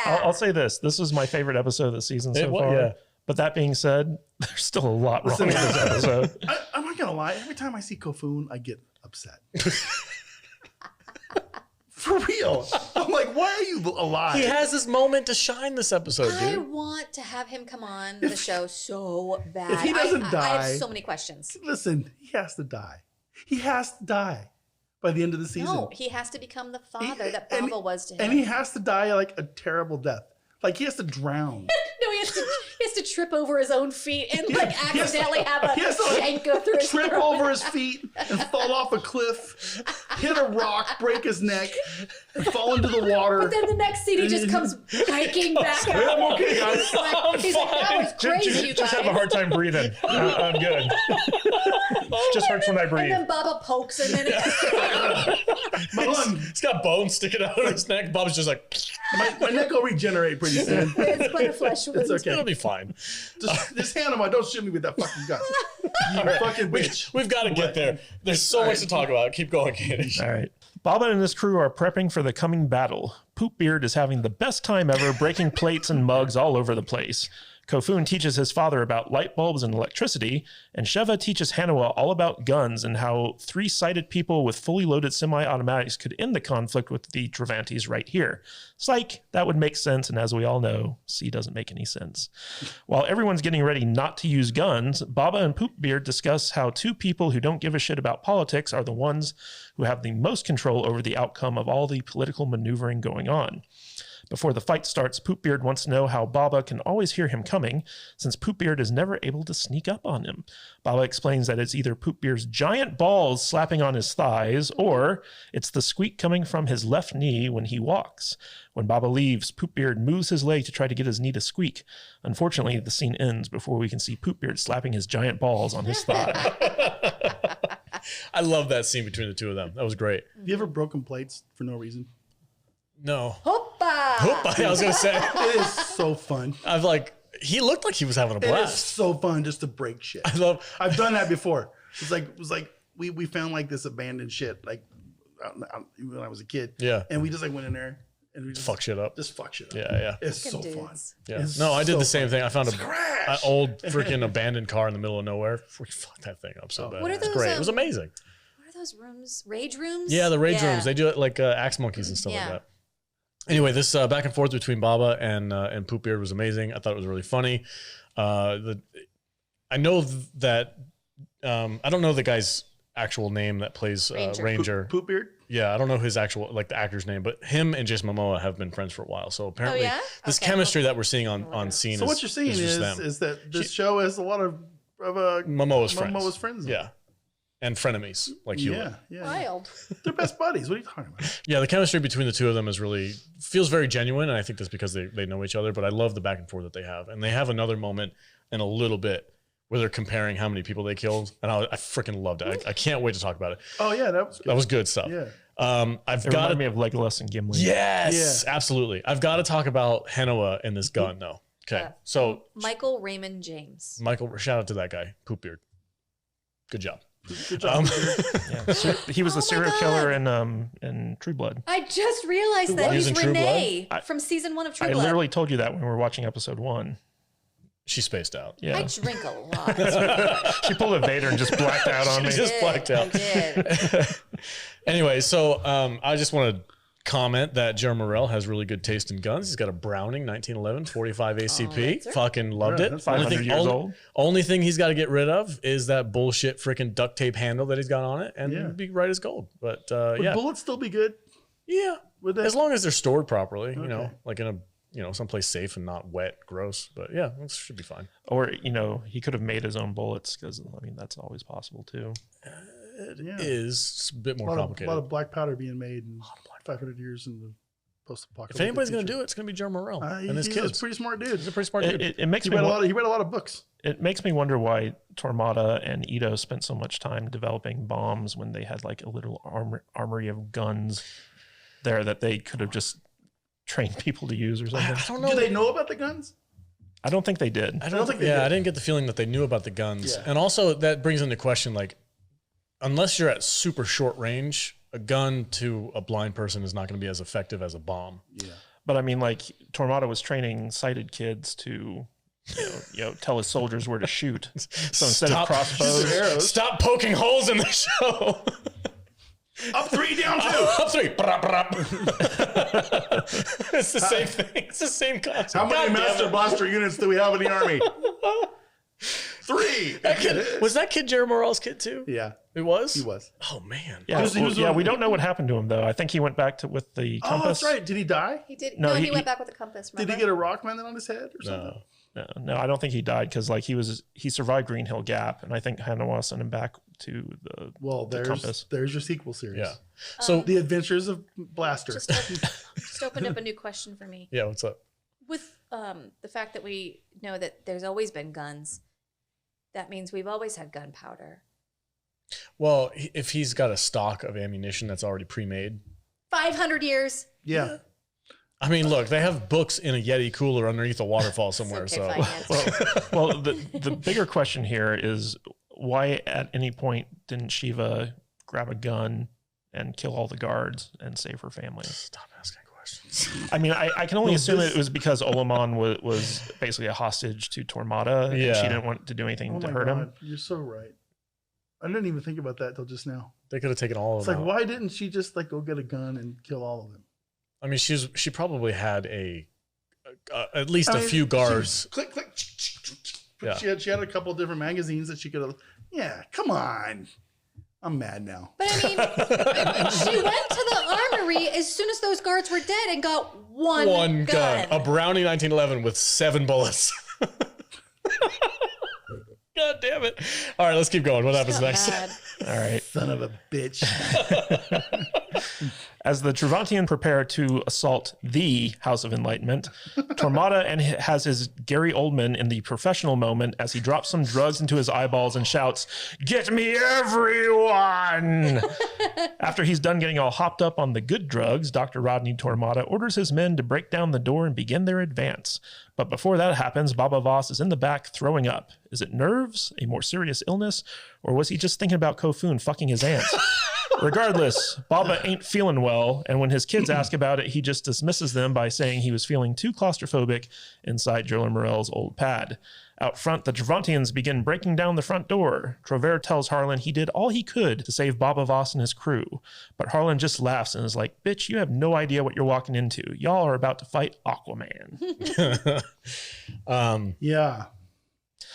I'll say this. This was my favorite episode of the season so far. Yeah. But that being said, there's still a lot wrong with this episode. I'm not going to lie. Every time I see Kofun, I get upset. For real. I'm like, why are you alive? He has this moment to shine this episode, dude. I want to have him come on the show so bad. If he doesn't die. I have so many questions. Listen, he has to die. He has to die by the end of the season. No, he has to become the father that Baba was to him. And he has to die like a terrible death. Like he has to drown. No, he has to trip over his own feet and like accidentally have a shank go through his trip throat. over his feet and fall off a cliff, hit a rock, break his neck, and fall into the water. But then the next scene he just comes hiking back out. I'm okay, guys. He's like, that was crazy, you guys. Just have a hard time breathing. I'm good. Just hurts when I breathe. And then Baba pokes him and he's got bones sticking out of his neck. Bob's just like, my neck will regenerate pretty soon. It's but a flesh wound. It's okay. It'll be fine. Just hand him. Don't shoot me with that fucking gun. You fucking bitch. We've got to get there. There's so much to talk about. Keep going, Candice. All right. Baba and his crew are prepping for the coming battle. Poopbeard is having the best time ever, breaking plates and mugs all over the place. Kofun teaches his father about light bulbs and electricity, and Sheva teaches Hanawa all about guns and how 3-sided people with fully loaded semi-automatics could end the conflict with the Travantes right here. Psych, that would make sense, and as we all know, C doesn't make any sense. While everyone's getting ready not to use guns, Baba and Poopbeard discuss how 2 people who don't give a shit about politics are the ones who have the most control over the outcome of all the political maneuvering going on. Before the fight starts, Poopbeard wants to know how Baba can always hear him coming, since Poopbeard is never able to sneak up on him. Baba explains that it's either Poopbeard's giant balls slapping on his thighs, or it's the squeak coming from his left knee when he walks. When Baba leaves, Poopbeard moves his leg to try to get his knee to squeak. Unfortunately, the scene ends before we can see Poopbeard slapping his giant balls on his thigh. I love that scene between the two of them. That was great. Have you ever broken plates for no reason? No. Hoppa! Hoppa, I was going to say. It is so fun. He looked like he was having a It is blast. so fun just to break shit. I've done that before. It was like we found like this abandoned shit like when I was a kid. Yeah. And we just like went in there and we just fuck shit up. Just fuck shit up. Yeah. It's so fun. Yeah. It's No, I did so the same fun. thing. I found an old freaking abandoned car in the middle of nowhere. We fucked that thing up so bad. What are It's those, great. It was amazing. What are those rooms? Rage rooms? Yeah, the rage rooms. They do it like axe monkeys and stuff like that. Anyway, this back and forth between Baba and Poopbeard was amazing. I thought it was really funny. I know that I don't know the guy's actual name that plays Ranger. Poopbeard? Yeah, I don't know his actual the actor's name, but him and Jason Momoa have been friends for a while. So apparently, this chemistry that we're seeing on scene. So what you're seeing is that this show has a lot of Momoa's friends. In it. Yeah. and frenemies like Hewlett. Yeah. Wild. They're best buddies. What are you talking about? Yeah, the chemistry between the two of them is really feels very genuine, and I think that's because they know each other. But I love the back and forth that they have, and they have another moment in a little bit where they're comparing how many people they killed, and I freaking loved it. I can't wait to talk about it. Oh yeah, that was good. That was good stuff. Yeah. I've It got reminded me of Legolas and Gimli. Yes, absolutely. I've got to talk about Henoa and this gun though. Okay, Yeah. so Michael Raymond James. Michael, shout out to that guy, Poop Beard. Good job. Good job. Yeah. So he was Oh the my serial God. killer in True Blood. I just realized that was? he's In True Renee Blood? from season 1 of True I Blood. literally told you that when we were watching episode 1. She spaced out. Yeah. I drink a lot. She pulled a Vader and just blacked out on me. She just blacked out. I did. Anyway, so I just want to comment that Joe Morrell has really good taste in guns. He's got a Browning 1911 45 ACP. that's right. Fucking loved Yeah, it. that's 500 years old. Only thing he's got to get rid of is that bullshit freaking duct tape handle that he's got on it, and Yeah. it'd be right as gold. But Would yeah, bullets still be good? yeah, Would they? as long as they're stored properly, you know, Okay. like in a someplace safe and not wet, gross. But yeah, it should be fine. Or, he could have made his own bullets because, that's always possible too. It Yeah. is a bit a more lot complicated. of black powder being made in 500 years in the post-apocalyptic. If anybody's going to future. do it, it's going to be Joe Morrell and his He's a kids. pretty smart dude. He's a pretty smart dude. It makes He me read wa- he read a lot of books. It makes me wonder why Tormada and Ito spent so much time developing bombs when they had like a little armory of guns there that they could have just trained people to use or something. I don't know. Do they know about the guns? I don't think they did. I don't think. they Yeah, did. I didn't get the feeling that they knew about the guns, Yeah. and also that brings into question like, unless you're at super short range, a gun to a blind person is not going to be as effective as a bomb. Yeah. But I mean, like Tormada was training sighted kids to, tell his soldiers where to shoot. So instead of crossbows, Arrows. Stop poking holes in the show. Up 3, down 2. Up 3. Brap, brap. It's the same thing. It's the same concept. How many God damn Master it. Blaster units do we have in the army? 3. Was that kid Jerry Morrell's kid too? Yeah, It was? he was. Oh, man. yeah, He was we don't know what happened to him though. I think he went back with the Oh, compass. that's right. Did he die? He did. No, No, he he- went back with the compass. Did he remember? get a rock landed on his head or something? No. No, I don't think he died because like he survived Green Hill Gap, and I think Hanawa sent him back to the Well, compass. there's your sequel series. Yeah. So, The Adventures of Blaster. Just opened up a new question for me. yeah, what's up? With the fact that we know that there's always been guns, that means we've always had gunpowder. Well, if he's got a stock of ammunition that's already pre-made, 500 years. Yeah. I mean, look, they have books in a Yeti cooler underneath a waterfall somewhere. Okay, So, fine, yes. well, the bigger question here is why at any point didn't Shiva grab a gun and kill all the guards and save her family? stop asking questions. I mean, I can only Well, assume this- it was because Olamon was basically a hostage to Tormada, and Yeah. she didn't want to do anything Oh to my hurt him. God, you're so right. I didn't even think about that till just now. They could have taken all of It's them. like, out. why didn't she just like go get a gun and kill all of them? I mean, she probably had at least I a mean, few guards. she- click, click. Yeah. She had a couple of different magazines that she could have. Yeah, come on. I'm mad now. But I mean, she went to the armory as soon as those guards were dead and got one gun. A Browning 1911 with 7 bullets. God damn it. All right, let's keep going. What happens Not next? bad. All right. Son of a bitch. As the Travantian prepare to assault the House of Enlightenment, Tormada has his Gary Oldman in the professional moment as he drops some drugs into his eyeballs and shouts, "Get me everyone!" After he's done getting all hopped up on the good drugs, Dr. Rodney Tormada orders his men to break down the door and begin their advance. But before that happens, Boba Voss is in the back throwing up. Is it nerves, a more serious illness, or was he just thinking about Kofun fucking his aunt? Regardless, Baba ain't feeling well, and when his kids ask about it, he just dismisses them by saying he was feeling too claustrophobic inside Joe Morell's old pad. Out front, the Travantians begin breaking down the front door. Trovera tells Harlan he did all he could to save Boba Voss and his crew, but Harlan just laughs and is like, "Bitch, you have no idea what you're walking into. Y'all are about to fight Aquaman." Yeah.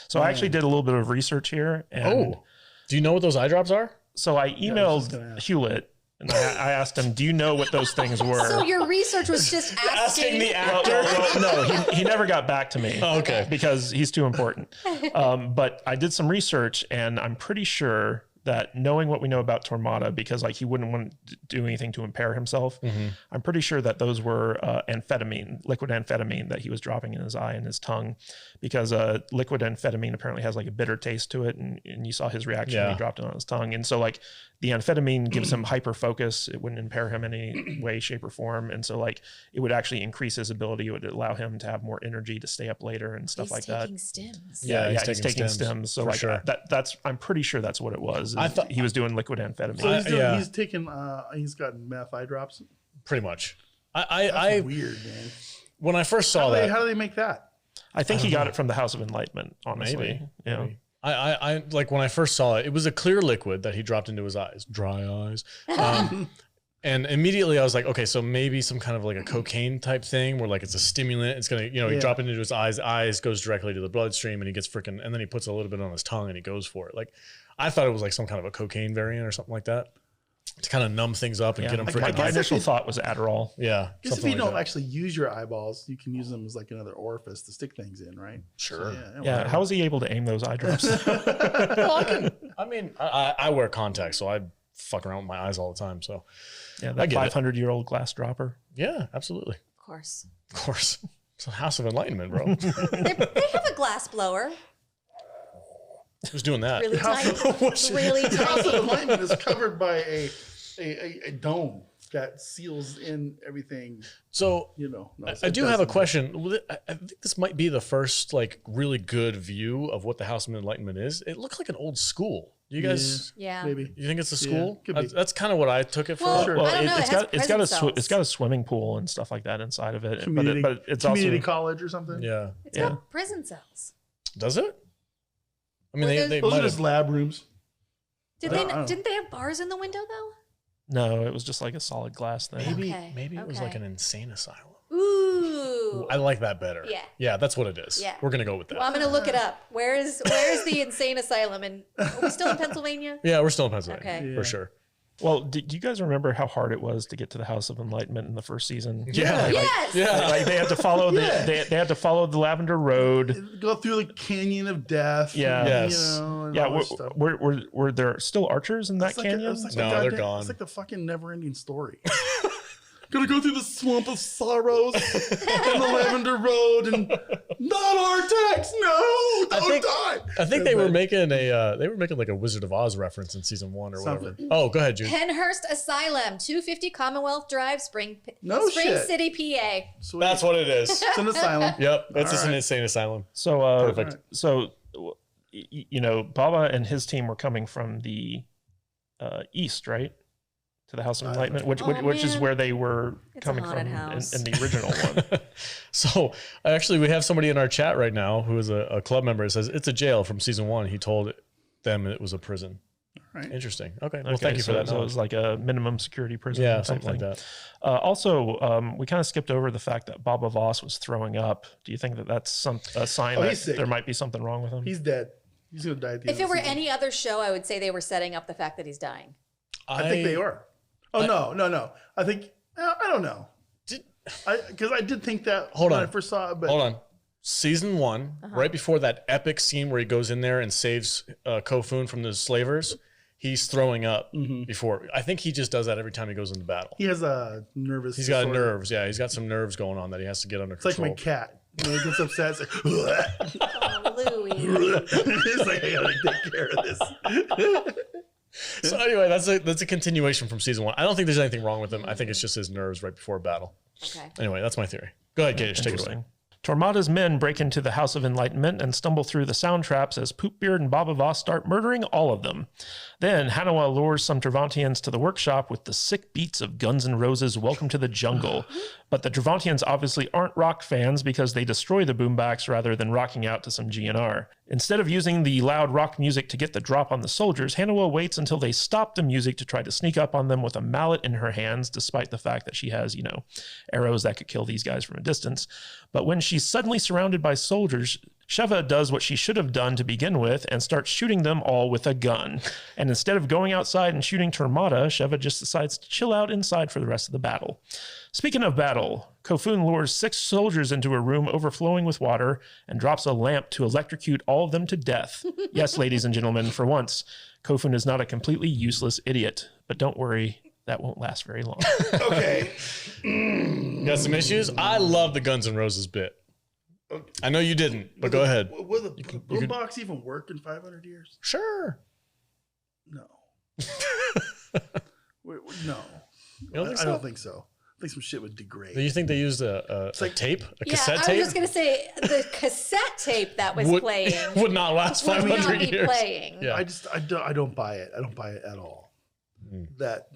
So I actually did a little bit of research here, and Do you know what those eye drops are? so I I was just emailed gonna ask. Hewlett, and I asked him, "Do you know what those things were?" So your research was just asking. the Well, no, he never got back to me. Okay. Because he's too important. But I did some research, and I'm pretty sure that knowing what we know about Tormada, because like he wouldn't want to do anything to impair himself, I'm pretty sure that those were liquid amphetamine that he was dropping in his eye and his tongue, because liquid amphetamine apparently has like a bitter taste to it, and you saw his reaction when he dropped it on his tongue. And so like the amphetamine gives him hyper focus. It wouldn't impair him in any way, shape, or form. And so like it would actually increase his ability. It would allow him to have more energy to stay up later and stuff like that. He's taking stims. Yeah, He's taking stims. So like that's I'm pretty sure that's what it was. I thought he was doing liquid amphetamine. So he's taking he's got meth eye drops. pretty much. That's weird, man. When I first saw How do they make that? I think he got it from the House of Enlightenment, honestly. Maybe. Yeah. Maybe. I like when I first saw it, it was a clear liquid that he dropped into his eyes, dry eyes. And immediately I was like, okay, so maybe some kind of like a cocaine type thing where like it's a stimulant. It's going to, you drop it into his eyes. The eyes goes directly to the bloodstream and he gets freaking, and then he puts a little bit on his tongue and he goes for it. Like I thought it was like some kind of a cocaine variant or something like that to kind of numb things up and get them freaking. My initial thought was Adderall. Yeah. I guess if you don't actually use your eyeballs, you can use them as like another orifice to stick things in, right? Sure. So, Yeah. How is he able to aim those eye drops? Well, I wear contacts, so I fuck around with my eyes all the time. So Yeah, that 500-year-old glass dropper. yeah, absolutely. Of course. Of course. It's a House of Enlightenment, bro. They have a glass blower. Who's doing that? Really tiny. Really The House of tiny. Enlightenment is covered by a dome that seals in everything. So No, I do have a question. I think this might be the first like really good view of what the House of Enlightenment is. It looked like an old school. You guys, Yeah. Maybe. you think it's a school? could be. That's kind of what I took it for. Well, Sure. Well, I don't know. it's got a swimming pool and stuff like that inside of it. Community, but it's community also college or something. Yeah. It's got prison cells. Does it? I mean, Well, they Those might are just have. lab rooms. Didn't they have bars in the window though? no, it was just like a solid glass thing. Maybe it was like an insane asylum. Ooh. I like that better. Yeah. Yeah, that's what it is. Yeah. We're gonna go with that. Well, I'm gonna look it up. Where is the insane asylum? And are we still in Pennsylvania? Yeah, we're still in Pennsylvania Okay. for sure. Well, do you guys remember how hard it was to get to the House of Enlightenment in the first season? Yeah. Yes. Yeah. Like they had to follow they had to follow the Lavender Road. Go through the Canyon of Death. Yeah. and, Yes. and Yeah, all this stuff. were there still archers in that It's like canyon? it's like No, a they're goddamn- gone. It's like the fucking never-ending story. Gonna go through the swamp of sorrows and the Lavender Road and not Artax. No, don't die. I think they were making like a Wizard of Oz reference in season 1 or whatever. Something. Oh, go ahead, Jude. Penhurst Asylum, 250 Commonwealth Drive, Spring shit. City, PA. Sweet. That's what it is. It's an asylum. Yep, it's just All an right. insane asylum. So Perfect. So Baba and his team were coming from the east, right? To the House of Enlightenment, which is man. where they were It's a coming from haunted in house. the original one. So actually, we have somebody in our chat right now who is a club member. It says it's a jail from season 1. He told them it was a prison. Right. Interesting. Okay. Well, Okay, thank you for that. So it knowledge. was like a minimum security prison. Yeah, type something like thing. that. Also, we kind of skipped over the fact that Boba Voss was throwing up. Do you think that that's a sign that he's sick. there might be something wrong with him? He's dead. He's gonna die at the If end it of were the season. any other show, I would say they were setting up the fact that he's dying. I think they are. Oh no. I think I don't know. Because I did think that Hold when on. I first saw it, but Hold on. Season 1, right before that epic scene where he goes in there and saves Kofun from the slavers, he's throwing up before. I think he just does that every time he goes into battle. he has a nervous. He's got disorder. nerves. Yeah, he's got some nerves going on that he has to get under It's like control. my cat. When he gets upset, it's like, Oh, Louie. it's like I gotta take care of this. So anyway, that's a continuation from season 1. I don't think there's anything wrong with him. I think it's just his nerves right before battle. Okay. Anyway, that's my theory. Go ahead, Gage. Take it away. Interesting. Tormada's men break into the House of Enlightenment and stumble through the sound traps as Poopbeard and Boba Voss start murdering all of them. Then Hanawa lures some Travantians to the workshop with the sick beats of Guns N' Roses' Welcome to the Jungle. But the Travantians obviously aren't rock fans because they destroy the boombox rather than rocking out to some GNR. Instead of using the loud rock music to get the drop on the soldiers, Hanawa waits until they stop the music to try to sneak up on them with a mallet in her hands, despite the fact that she has, arrows that could kill these guys from a distance. But when she's suddenly surrounded by soldiers, Sheva does what she should have done to begin with and starts shooting them all with a gun. And instead of going outside and shooting Tormada, Sheva just decides to chill out inside for the rest of the battle. Speaking of battle, Kofun lures 6 soldiers into a room overflowing with water and drops a lamp to electrocute all of them to death. Yes, ladies and gentlemen, for once, Kofun is not a completely useless idiot. But don't worry, that won't last very long. Okay. Got some issues? I love the Guns N' Roses bit. I know you didn't, but go ahead. Will the boombox even work in 500 years? Sure. No. No. don't think I so? don't think so. I think some shit would degrade. Do you think they used a tape? A cassette I was tape? just gonna say the cassette tape that was playing would not last would 500 not be years. playing. Yeah. I don't buy it. I don't buy it at all. Hmm. That,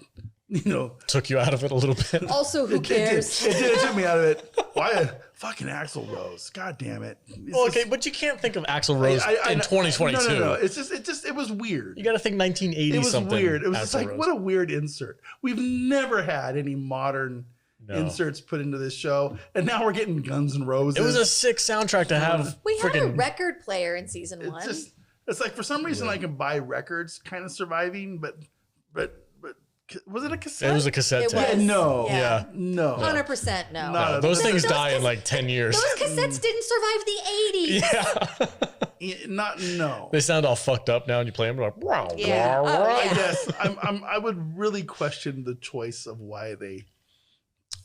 you know. Took you out of it a little bit. Also, who cares? It took me out of it. Why? Fucking Axl Rose. God damn it. Well, okay, but you can't think of Axl Rose in 2022. No. It was weird. You got to think 1980 It was something. weird. It was Axl just like, Rose. what a weird insert. We've never had any modern inserts put into this show, and now we're getting Guns N' Roses. It was a sick soundtrack to have. We had a record player in season 1. It's like for some reason I can buy records kind of surviving, but was it a cassette? It was a cassette It tape. was. No. Yeah. No. 100% no. No. Those things Those die in like 10 years. Those cassettes didn't survive the 80s. Yeah. No. They sound all fucked up now, and you play them like, wow. Yeah. Oh, I yeah. guess I would really question the choice of why they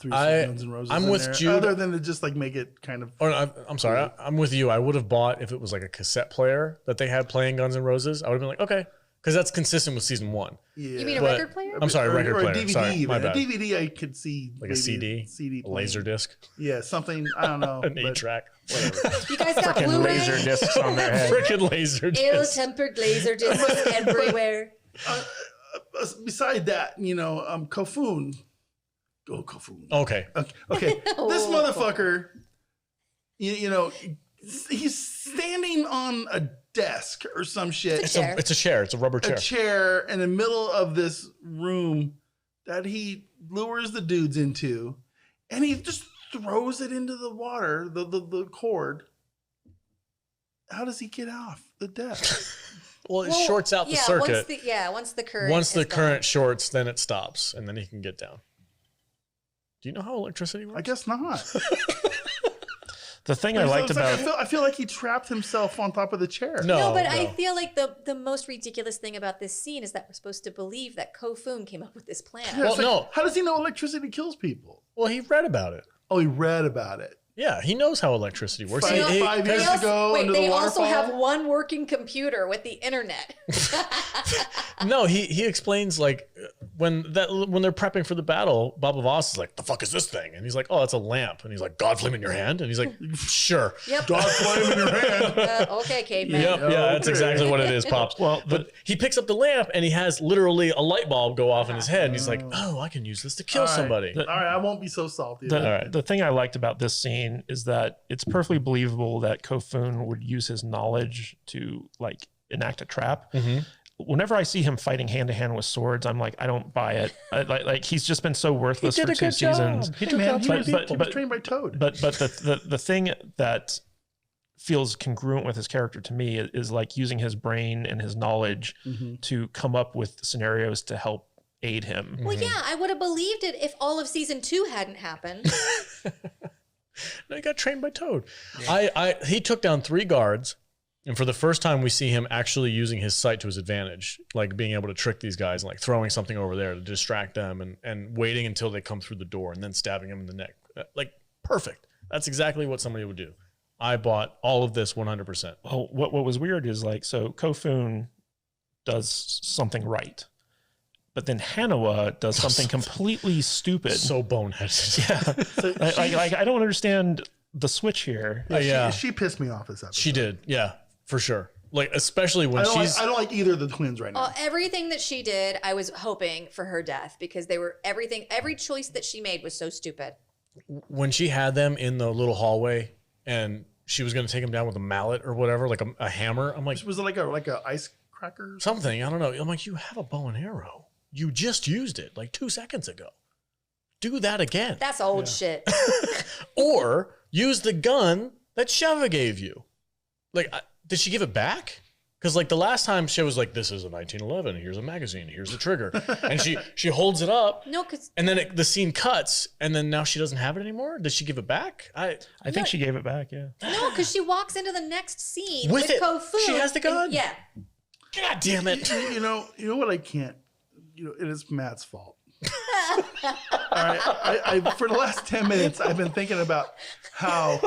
threw some Guns N' Roses I'm in with there, Jude. other than to just like make it kind of. Or I'm sorry, I'm with you. I would have bought if it was like a cassette player that they had playing Guns N' Roses. I would have been like, okay, because that's consistent with season 1. Yeah. You mean a But- record player? I'm sorry, record or player. a DVD. Sorry, my even. bad. A DVD I could see Like a maybe CD, playing. laser disc, Yeah, something I don't know. an but 8-track, whatever. You guys got Freaking Blu-ray? laser discs on their head. freaking laser disc. Ill-tempered laser discs everywhere. Beside that, Kofun. Go Kofun. Okay, Okay. This Oh. motherfucker, he's standing on a desk or some shit. It's a chair. it's a chair. It's a rubber chair. A chair in the middle of this room that he lures the dudes into, and he just throws it into the water, the cord. How does he get off the desk? Well, it shorts out the circuit. Once the current. Once the is gone. current shorts, then it stops, and then he can get down. Do you know how electricity works? I guess not. The thing I liked about I feel like he trapped himself on top of the chair. No, but I feel like the most ridiculous thing about this scene is that we're supposed to believe that Kofun came up with this plan. Yeah, it's Well, no. How does he know electricity kills people? Well, he read about it. Oh, he read about it. Yeah, he knows how electricity works. Five years ago, under the They also waterfall? have one working computer with the internet. No, he explains like when they're prepping for the battle, Boba Voss is like, "The fuck is this thing?" And he's like, "Oh, it's a lamp." And he's like, "God flame in your hand?" And he's like, "Sure." Yep. Dog flame in your hand. Okay, caveman. Yep, yeah, that's Okay. exactly what it is, Pops. Well, but he picks up the lamp and he has literally a light bulb go off in his head, and he's like, "Oh, I can use this to kill All right. somebody." All right, I won't be so salty. the, about it. right. the thing I liked about this scene is that it's perfectly believable that Kofun would use his knowledge to like enact a trap. Mm-hmm. Whenever I see him fighting hand to hand with swords, I'm like, I don't buy it. Like he's just been so worthless for 2 seasons. He Hey, took man, out he three was, people. he was trained by Toad. But the thing that feels congruent with his character to me is like using his brain and his knowledge to come up with scenarios to help aid him. Well, yeah, I would have believed it if all of season 2 hadn't happened. No, he got trained by Toad. He took down 3 guards, and for the first time, we see him actually using his sight to his advantage, like being able to trick these guys and like throwing something over there to distract them, and waiting until they come through the door and then stabbing them in the neck. Like perfect. That's exactly what somebody would do. I bought all of this 100%. Well, what was weird is like, so Kofun does something right, but then Hanawa does something completely stupid. So boneheaded. So like I don't understand the switch here. Yeah. She pissed me off this episode. She did. Yeah, for sure. Like, especially when I don't, she's. like, I don't like either of the twins right now. Everything that she did, I was hoping for her death because every choice that she made was so stupid. When she had them in the little hallway and she was going to take them down with a mallet or whatever, like a hammer, I'm like, Was it like a ice cracker? something. I don't know. I'm like, you have a bow and arrow. You just used it like 2 seconds ago. Do that again. That's old shit. Or use the gun that Sheva gave you. like, did she give it back? Because like the last time she was like, this is a 1911. Here's a magazine. Here's the trigger. And she holds it up. No, because And then the scene cuts. And then now she doesn't have it anymore. Did she give it back? I think she gave it back. Yeah. no, because she walks into the next scene With with it. Kofu. She has the gun? Yeah. God damn it. You know what I can't. It is Matt's fault. All right, I for the last 10 minutes, I've been thinking about how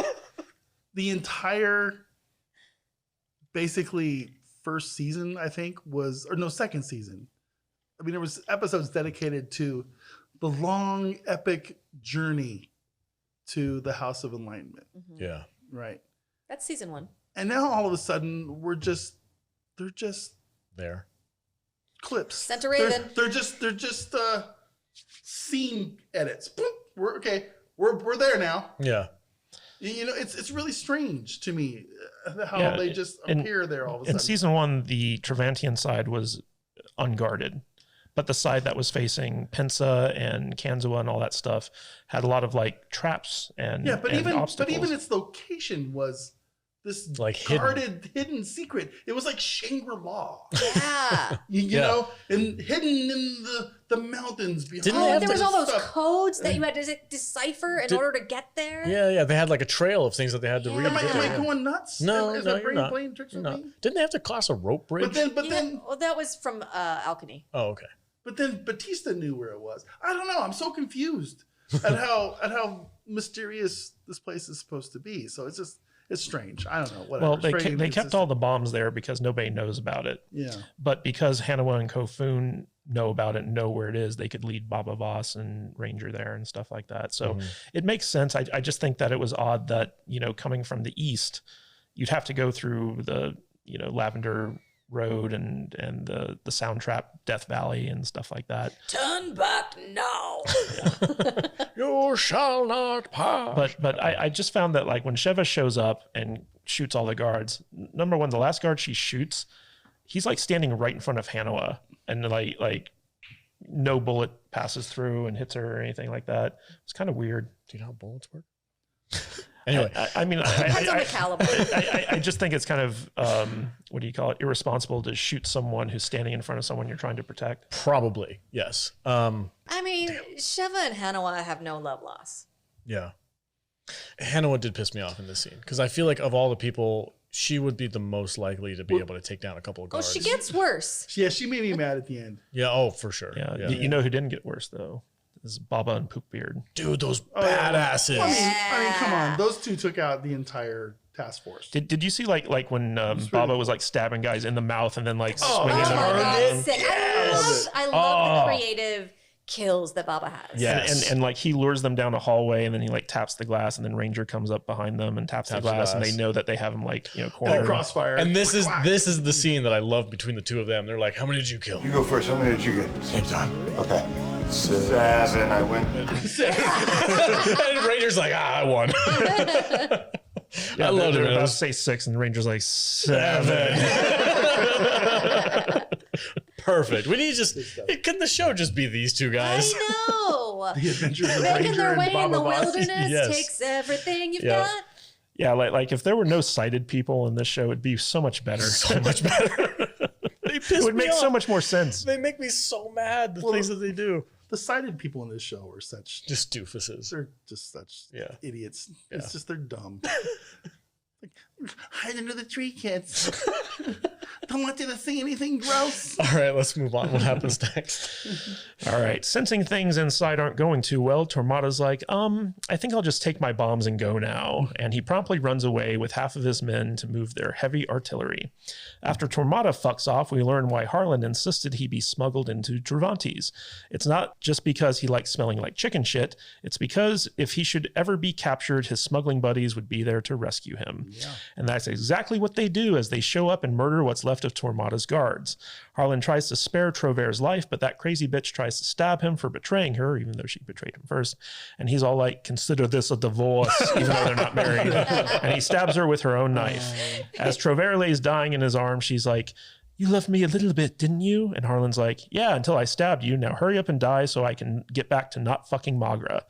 the entire, basically first season, I think second season. I mean, there was episodes dedicated to the long, epic journey to the House of Enlightenment. Yeah. Right. That's season 1. And now all of a sudden, they're just There. clips. Center Raven. They're just scene edits. Boop, we're there now. Yeah. It's really strange to me how they just appear there all of a sudden. In season 1, the Trevantian side was unguarded, but the side that was facing Pensa and Kanzua and all that stuff had a lot of like traps and obstacles. But even its location was this Like guarded, hidden secret. It was like Shangri-La. Yeah. You know, and hidden in the mountains behind. Didn't they have There was all those stuff. codes that you had to decipher in order to get there. Yeah. They had like a trail of things that they had to Yeah. read. Am to get I there. going nuts? No, Is no, my you're brain not. playing tricks with No. me? Didn't they have to cross a rope bridge? But then Well, that was from Alchemy. Oh, okay. But then Batista knew where it was. I don't know. I'm so confused at how mysterious this place is supposed to be. So it's strange. I don't know. Whatever. Well, It's very they kept inconsistent. all the bombs there because nobody knows about it. Yeah. But because Hanawa and Kofun know about it and know where it is, they could lead Boba Voss and Ranger there and stuff like that. So it makes sense. I just think that it was odd that, coming from the east, you'd have to go through the, Lavender Road and the Soundtrap Death Valley and stuff like that. Turn back now. You shall not pass. But I just found that like when Sheva shows up and shoots all the guards, number one, the last guard she shoots, he's like standing right in front of Hanawa and like no bullet passes through and hits her or anything like that. It's kind of weird. Do you know how bullets work? Anyway, I mean, Depends on the caliber. I just think it's kind of, what do you call it? Irresponsible to shoot someone who's standing in front of someone you're trying to protect. probably yes. I mean, Sheva and Hanawa have no love loss. Yeah. Hanawa did piss me off in this scene because I feel like of all the people, she would be the most likely to be able to take down a couple of Oh, guards. she gets worse. Yeah, she made me mad at the end. Yeah. Oh, for sure. Yeah. You know who didn't get worse though? Is Baba and Poopbeard. Dude, those yeah. badasses. I mean, come on. Those two took out the entire task force. Did you see like when Baba was like stabbing guys in the mouth and then like Oh swinging my them God, around? sick. I love the creative kills that Baba has. Yes. And like he lures them down a hallway and then he like taps the glass and then Ranger comes up behind them and taps the glass and they know that they have him like cornered. Crossfire. And this is the scene that I love between the two of them. They're like, "How many did you kill?" You go first. How many did you get? Same time. Okay. 7. I win. And Ranger's like, "I won." I loved it. They're Man. It about to was say 6 and Ranger's like 7. perfect. We need to just. Can the show just be these two guys? I know. The Adventures of Making Ranger their and way in Boba the Voss. wilderness Yes. takes everything you've Yeah. got. Yeah, like if there were no sighted people in this show, it'd be so much better. So much better. They piss It would me make so off. much more sense. They make me so mad. The things that they do. The sighted people in this show are Just doofuses. they're just such Yeah. idiots. Yeah. It's just they're dumb. Like, hide under the tree, kids. Don't want you to see anything gross. All right, let's move on. What happens next? All right. Sensing things inside aren't going too well, Tormada's like, I think I'll just take my bombs and go now. And he promptly runs away with half of his men to move their heavy artillery. After Tormada fucks off, we learn why Harlan insisted he be smuggled into Travantes. It's not just because he likes smelling like chicken shit. It's because if he should ever be captured, his smuggling buddies would be there to rescue him. Yeah. And that's exactly what they do as they show up and murder what's left of Tormada's guards. Harlan tries to spare Trovera's life, but that crazy bitch tries to stab him for betraying her, even though she betrayed him first. And he's all like, consider this a divorce, even though they're not married. And he stabs her with her own knife. As Trovera lays dying in his arms, she's like, you loved me a little bit, didn't you? And Harlan's like, yeah, until I stabbed you. Now hurry up and die so I can get back to not fucking Magra.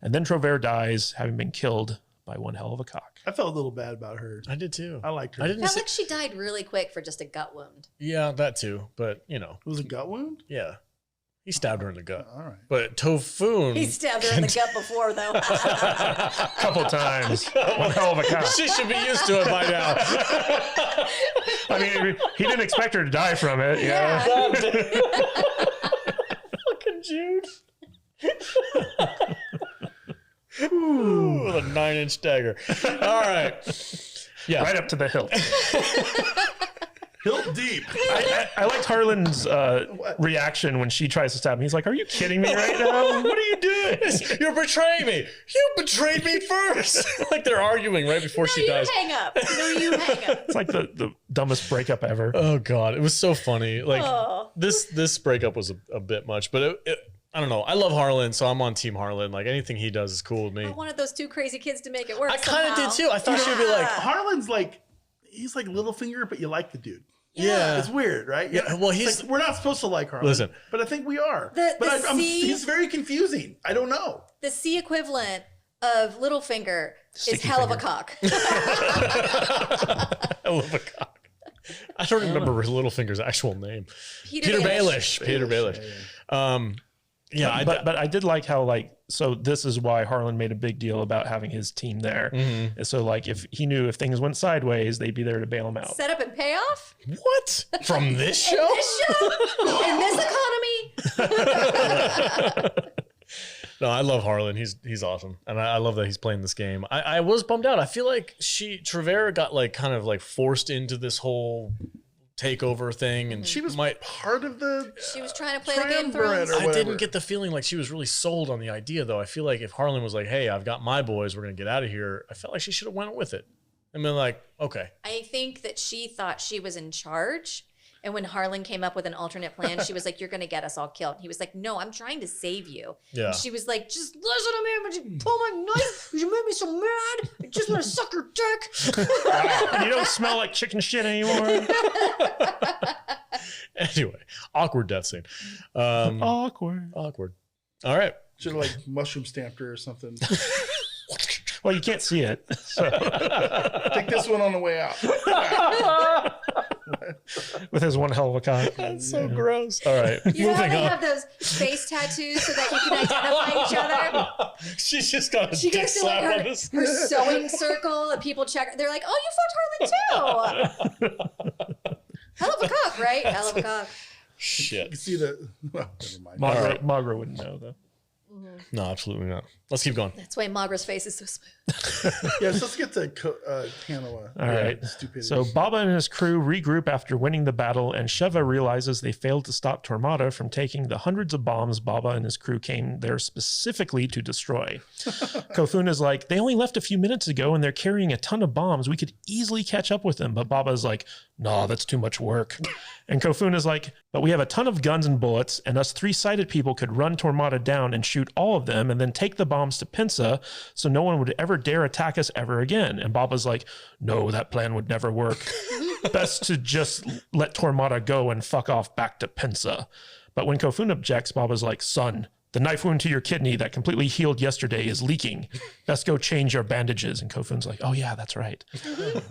And then Trovera dies, having been killed by one hell of a cock. I felt a little bad about her. I did too. I liked her. I I didn't felt see, like she died really quick for just a gut wound. yeah, that too. But you know, It was a gut wound? yeah, he stabbed her in the gut. All right. But Tofoon, He stabbed her in the gut before, though. A couple times. One hell of a cop. she should be used to it by now. I mean, he didn't expect her to die from it. Yeah. Fucking Jude. Ooh, with a 9-inch dagger. All right. Yeah. Right up to the hilt. Hilt deep. I liked Harlan's reaction when she tries to stab him. He's like, "Are you kidding me right now? What are you doing?" You're betraying me. You betrayed me first. Like they're arguing right before she dies. Hang up. No, you hang up. It's like the dumbest breakup ever. Oh God, it was so funny. Like Oh. this breakup was a bit much, but I don't know. I love Harlan, so I'm on Team Harlan. Like anything he does is cool with me. I wanted those two crazy kids to make it work. I kind of somehow. did too. I thought she would be like, Harlan's like, he's like Littlefinger, but you like the dude. yeah. It's weird, right? Yeah, well, It's he's- like, we're not supposed to like Harlan. Listen. But I think we are. The C- he's very confusing. I don't know. The C equivalent of Littlefinger is Sticky hell of a finger. cock. I love a cock. I don't remember Littlefinger's actual name. Peter Baelish. Peter Baelish. Yeah, But I did like how so this is why Harlan made a big deal about having his team there. Mm-hmm. So like if he knew if things went sideways, they'd be there to bail him out. Set up and payoff? what from this show? In this show? In this economy? No, I love Harlan. He's awesome, and I love that he's playing this game. I was bummed out. I feel like Trovera got like kind of like forced into this whole takeover thing, and She was part of the. She was trying to play the Game of Triumvirate Thrones. or I whatever. didn't get the feeling like she was really sold on the idea, though. I feel like if Harlan was like, "Hey, I've got my boys. We're gonna get out of here," I felt like she should have went with it. I mean, like, okay, I think that she thought she was in charge. And when Harlan came up with an alternate plan, she was like, "You're going to get us all killed." And he was like, "No, I'm trying to save you." Yeah. And she was like, "Just listen to me. I'm going to pull my knife. You made me so mad. I just want to suck your dick." And you don't smell like chicken shit anymore. Anyway, awkward death scene. Awkward. Awkward. All right. Should have like mushroom stamped her or something. Well, you can't see it. So Take this one on the way out. with his one hell of a cock. That's so gross. All right. You know how Moving they on. have those face tattoos so that you can identify each other? She's just got a She dick goes to like slap on her, this. her sewing circle and people check. They're like, "Oh, you fucked Harlan too." Hell of a cock, right? Hell of a cock. Shit. You see the. Well, never mind. Magra wouldn't know though. No, absolutely not. Let's keep going. That's why Magra's face is so smooth. Yes, let's get to Hanoa. All right. Stupidity. So Boba and his crew regroup after winning the battle, and Sheva realizes they failed to stop Tormada from taking the hundreds of bombs Boba and his crew came there specifically to destroy. Kofun is like, "They only left a few minutes ago and they're carrying a ton of bombs. We could easily catch up with them." But Baba's like, "Nah, that's too much work." And Kofun is like, "But we have a ton of guns and bullets, and us three-sided people could run Tormada down and shoot all of them and then take the bombs to Pinsa so no one would ever dare attack us ever again." And Baba's like, "No, that plan would never work. Best to just let Tormada go and fuck off back to Pinsa." But when Kofun objects, Baba's like, "Son, the knife wound to your kidney that completely healed yesterday is leaking. Best go change your bandages." And Kofun's like, "Oh yeah, that's right."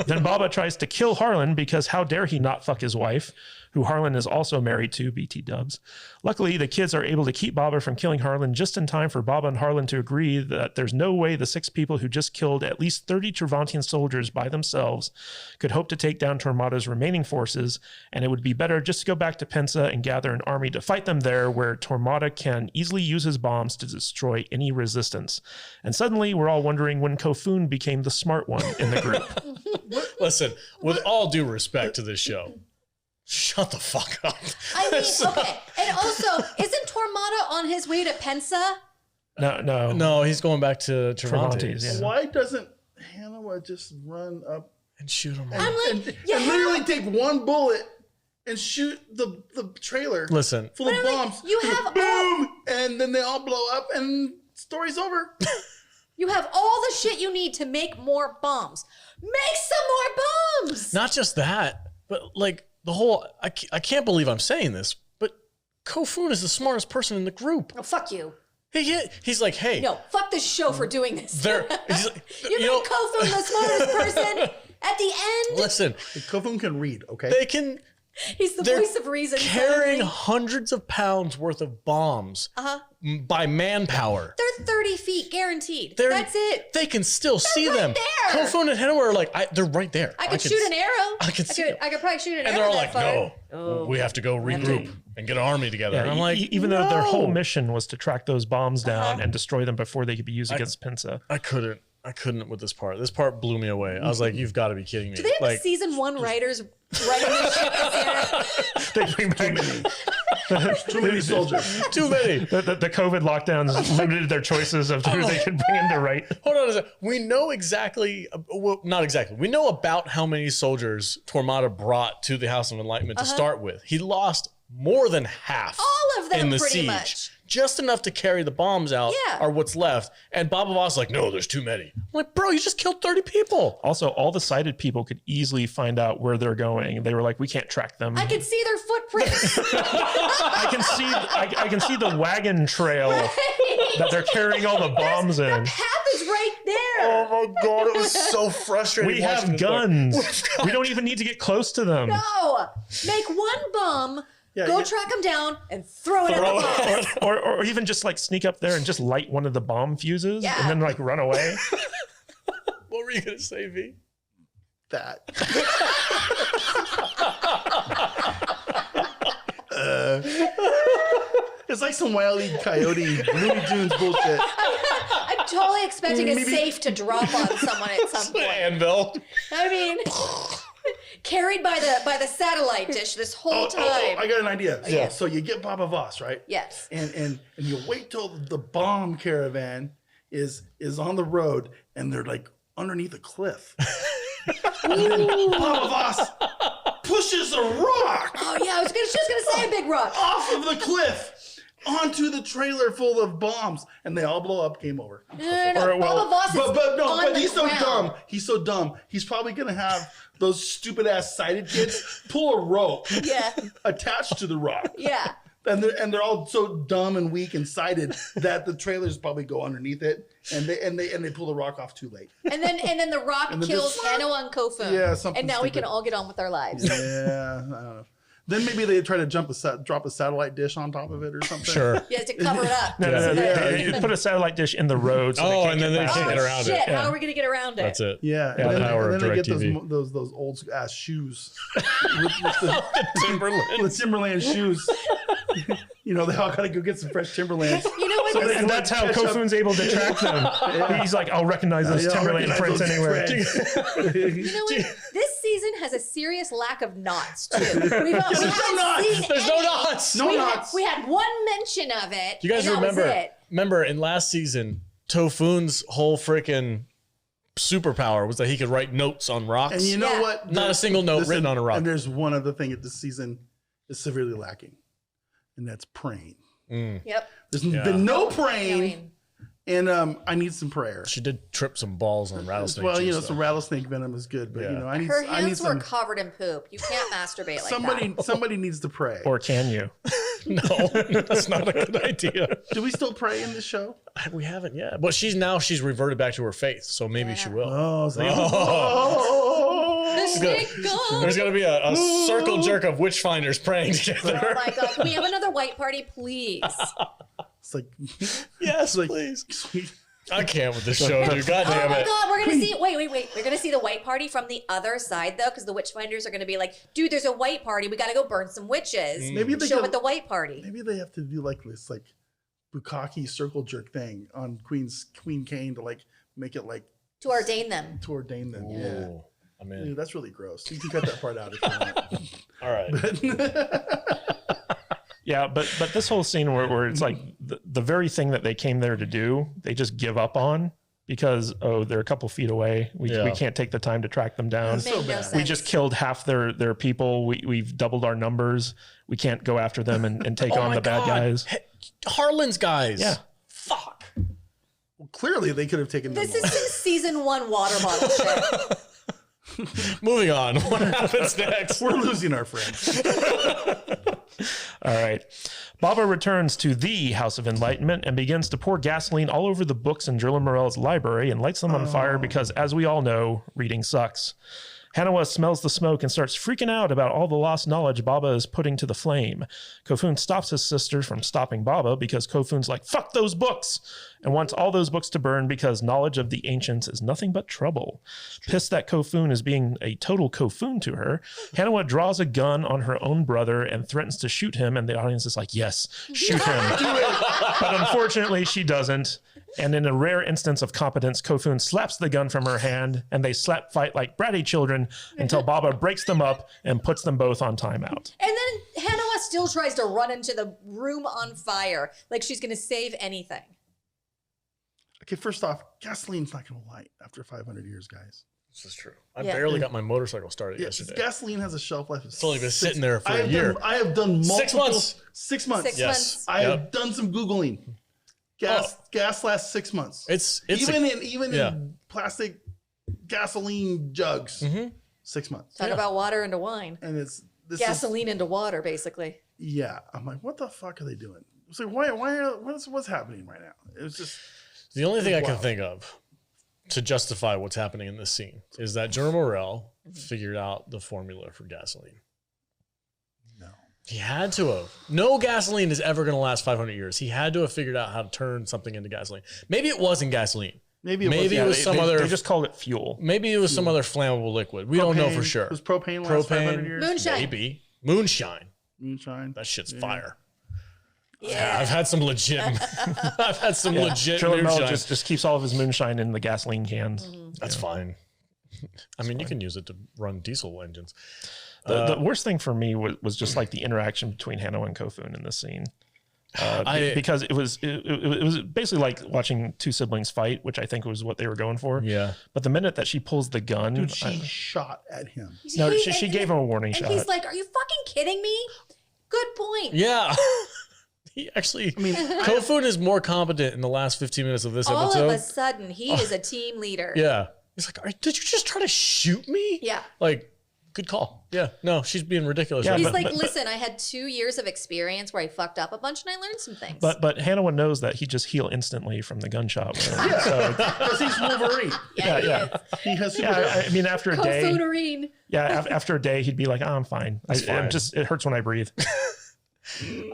Then Baba tries to kill Harlan because how dare he not fuck his wife, who Harlan is also married to, BT dubs. Luckily, the kids are able to keep Baba from killing Harlan just in time for Baba and Harlan to agree that there's no way the 6 people who just killed at least 30 Travantian soldiers by themselves could hope to take down Tormada's remaining forces, and it would be better just to go back to Pensa and gather an army to fight them there, where Tormada can easily use his bombs to destroy any resistance. And suddenly, we're all wondering when Kofun became the smart one in the group. Listen, with all due respect to this show, shut the fuck up. I mean, okay. And also, isn't Tormada on his way to Pensa? No. No, he's going back to Travantes. Travantes, yeah. Why doesn't Hanoa just run up And shoot him. I'm like, and you literally have, take one bullet and shoot the trailer Listen, full of But I'm like, bombs? you have boom, and then they all blow up, and story's over. you have all the shit you need to make more bombs. Make some more bombs. not just that, but like the whole, I can't believe I'm saying this, but Kofun is the smartest person in the group. Oh, fuck you. He's like, hey, No, fuck this show for doing this. he's like, You made Kofun the smartest person at the end. listen, Kofun can read, okay? they can. He's the They're voice of reason. carrying suddenly. hundreds of pounds worth of bombs by manpower. They're 30 feet guaranteed. That's it. They can still see right them. there. Kofun and Henna are like, they're right there. I could shoot an arrow. I could see them. I could probably shoot an And arrow they're all that like, far. no, we have to go regroup and get an army together. Yeah, and I'm like, even though their whole no. mission was to track those bombs down and destroy them before they could be used against Pinsa. I couldn't with this part. This part blew me away. I was like, you've got to be kidding me. Do they have Like, season 1 writers writing this shit this year? They bring back Too many soldiers. too many. the COVID lockdowns limited their choices of who they could bring in to write. Hold on a second. We know exactly, well, not exactly. We know about how many soldiers Tormada brought to the House of Enlightenment to start with. He lost more than half. All of them, in the pretty siege. much. Just enough to carry the bombs out Yeah. are what's left. And Boba Voss is like, no, there's too many. I'm like, bro, you just killed 30 people. Also, all the sighted people could easily find out where they're going. They were like, we can't track them. I can see their footprints. I can see the wagon trail that they're carrying all the bombs in. Path is right there. Oh my God, it was so frustrating. We watching have this part. guns. We don't even need to get close to them. No, make one bomb, go track them down, and throw it at the boss. Or even just like sneak up there and just light one of the bomb fuses Yeah. and then like run away. What were you going to say, V? That. It's like some Wile E. Coyote Looney Tunes bullshit. I'm totally expecting a safe to drop on someone at some point. Anvil. I mean, carried by the satellite dish this whole time. I got an idea. Yeah. So you get Boba Voss, right? Yes. And you wait till the bomb caravan is on the road and they're like underneath a cliff. And then Boba Voss pushes a rock Oh yeah, I was just gonna say a big rock. off of the cliff onto the trailer full of bombs, and they all blow up. Game over. No. Or, well, Boba Voss is on the he's so ground. dumb. He's so dumb. He's probably gonna have those stupid ass sighted kids pull a rope Yeah, attached to the rock. yeah. And they're all so dumb and weak and sighted that the trailers probably go underneath it, and they pull the rock off too late. And then the rock And then kills just- Hanno and Kofun. Yeah, something And now we stupid. can all get on with our lives. Yeah, I don't know. Then maybe they try to drop a satellite dish on top of it or something. Sure. Yeah, to cover it up. no, So that- they put a satellite dish in the road. So Oh, they can't and then get they past can't it. get around shit, it. how are we gonna get around it? That's it. Yeah, Yeah, the power of then they get DirecTV. those old ass shoes with Timberland. the Timberland shoes. You know, they all gotta go get some fresh Timberlands. You know what? So this- they And that's how catch up. Kofun's able to track them. He's like, I'll recognize those Yeah, I'll Timberland recognize prints those anywhere. threads. You know what? This season has a serious lack of knots too. We haven't knots. seen There's no any. knots. No we knots. we had one mention of it. You guys and that was remember? it. Remember in last season, Tofun's whole freaking superpower was that he could write notes on rocks. And you know Yeah. what? Not a single note written on a rock. And there's one other thing that this season is severely lacking, and that's praying. Yep. There's Yeah. been no I praying, mean, and I need some prayer. She did trip some balls on rattlesnake. Well, you know, juice, some though. rattlesnake venom is good, but Yeah. you know, I need her I need hands were some. covered in poop. You can't masturbate like Somebody needs to pray. Or can you? No, that's not a good idea. Do we still pray in this show? We haven't yet. But she's reverted back to her faith, so maybe she will. Oh, so that. The snake gone. There's gonna be a circle jerk of witchfinders praying Oh together. my god! Can we have another white party, please? it's like Yes, like, please. sweet. I can't with this show, dude. God Oh damn my it. god, we're gonna see. Wait. We're gonna see the white party from the other side though, because the Witchfinders are gonna be like, dude, there's a white party. We gotta go burn some witches. Maybe they Show could- at the white party. Maybe they have to do like this, like bukkake circle jerk thing on Queen Kane to like make it like To ordain them. to ordain them. Yeah. Ooh, I'm in. Dude, that's really gross. You can cut that part out if you All right. want. Yeah, but this whole scene where it's like the very thing that they came there to do, they just give up on because, they're a couple feet away. We can't take the time to track them down. So Made no bad. sense. We just killed half their people. We've doubled our numbers. We can't go after them and take Oh on my the bad God. guys. Hey, Harlan's guys. Yeah. Fuck. Well, clearly, they could have taken them. This is on. some season 1 water bottle shit. Moving on. What happens next? We're losing our friends. All right. Baba returns to the House of Enlightenment and begins to pour gasoline all over the books in Drilla Morell's library and lights them on fire because, as we all know, reading sucks. Hanawa smells the smoke and starts freaking out about all the lost knowledge Baba is putting to the flame. Kofun stops his sister from stopping Baba because Kofun's like, fuck those books, and wants all those books to burn because knowledge of the ancients is nothing but trouble. Pissed that Kofun is being a total Kofun to her, Hanawa draws a gun on her own brother and threatens to shoot him, and the audience is like, yes, shoot him. But unfortunately, she doesn't. And in a rare instance of competence, Kofun slaps the gun from her hand, and they slap fight like bratty children until Baba breaks them up and puts them both on timeout. And then Hanawa still tries to run into the room on fire, like she's going to save anything. Okay, first off, gasoline's not going to light after 500 years, guys. This is true. I barely got my motorcycle started yesterday. Gasoline has a shelf life of It's only been sitting there for a year. I have done multiple. 6 months. 6 months. 6 months. I have done some Googling. Gas lasts 6 months. It's even in plastic gasoline jugs. 6 months. Talk about water into wine. And this Gasoline into water, basically. Yeah, I'm like, what the fuck are they doing? It's like, what's happening right now? It was just the only thing I can think of to justify what's happening in this scene is that Jerome Morel figured out the formula for gasoline. no. He had to have. No gasoline is ever going to last 500 years. He had to have figured out how to turn something into gasoline. Maybe it wasn't gasoline. Maybe it was some other. They just called it fuel. Maybe it was some other flammable liquid. We don't know for sure. It was propane last 500 years. Moonshine. Maybe moonshine. Moonshine. That shit's fire. Yeah. I've had some legit. I've had some legit Trilla Mel moonshine. just keeps all of his moonshine in the gasoline cans. That's fine. I mean, you can use it to run diesel engines. The worst thing for me was just like the interaction between Hanawa and Kofun in this scene. Because it was basically like watching two siblings fight, which I think was what they were going for. Yeah. But the minute that she pulls the gun, Dude, she shot at him. no, she gave him a warning And shot. he's like, are you fucking kidding me? Good point. Yeah. He actually, Kofun is more competent in the last 15 minutes of this All episode. of a sudden, he is a team leader. Yeah. He's like, did you just try to shoot me? Yeah. Like, good call. Yeah. No, she's being ridiculous. Yeah, right He's now. like, listen, I had 2 years of experience where I fucked up a bunch and I learned some things. But Hanawa knows that he just heal instantly from the gunshot wound. Because he's Wolverine. Yeah. He has super I mean, after a day, Kofunerine. after a day, he'd be like, I'm fine. fine. It hurts when I breathe.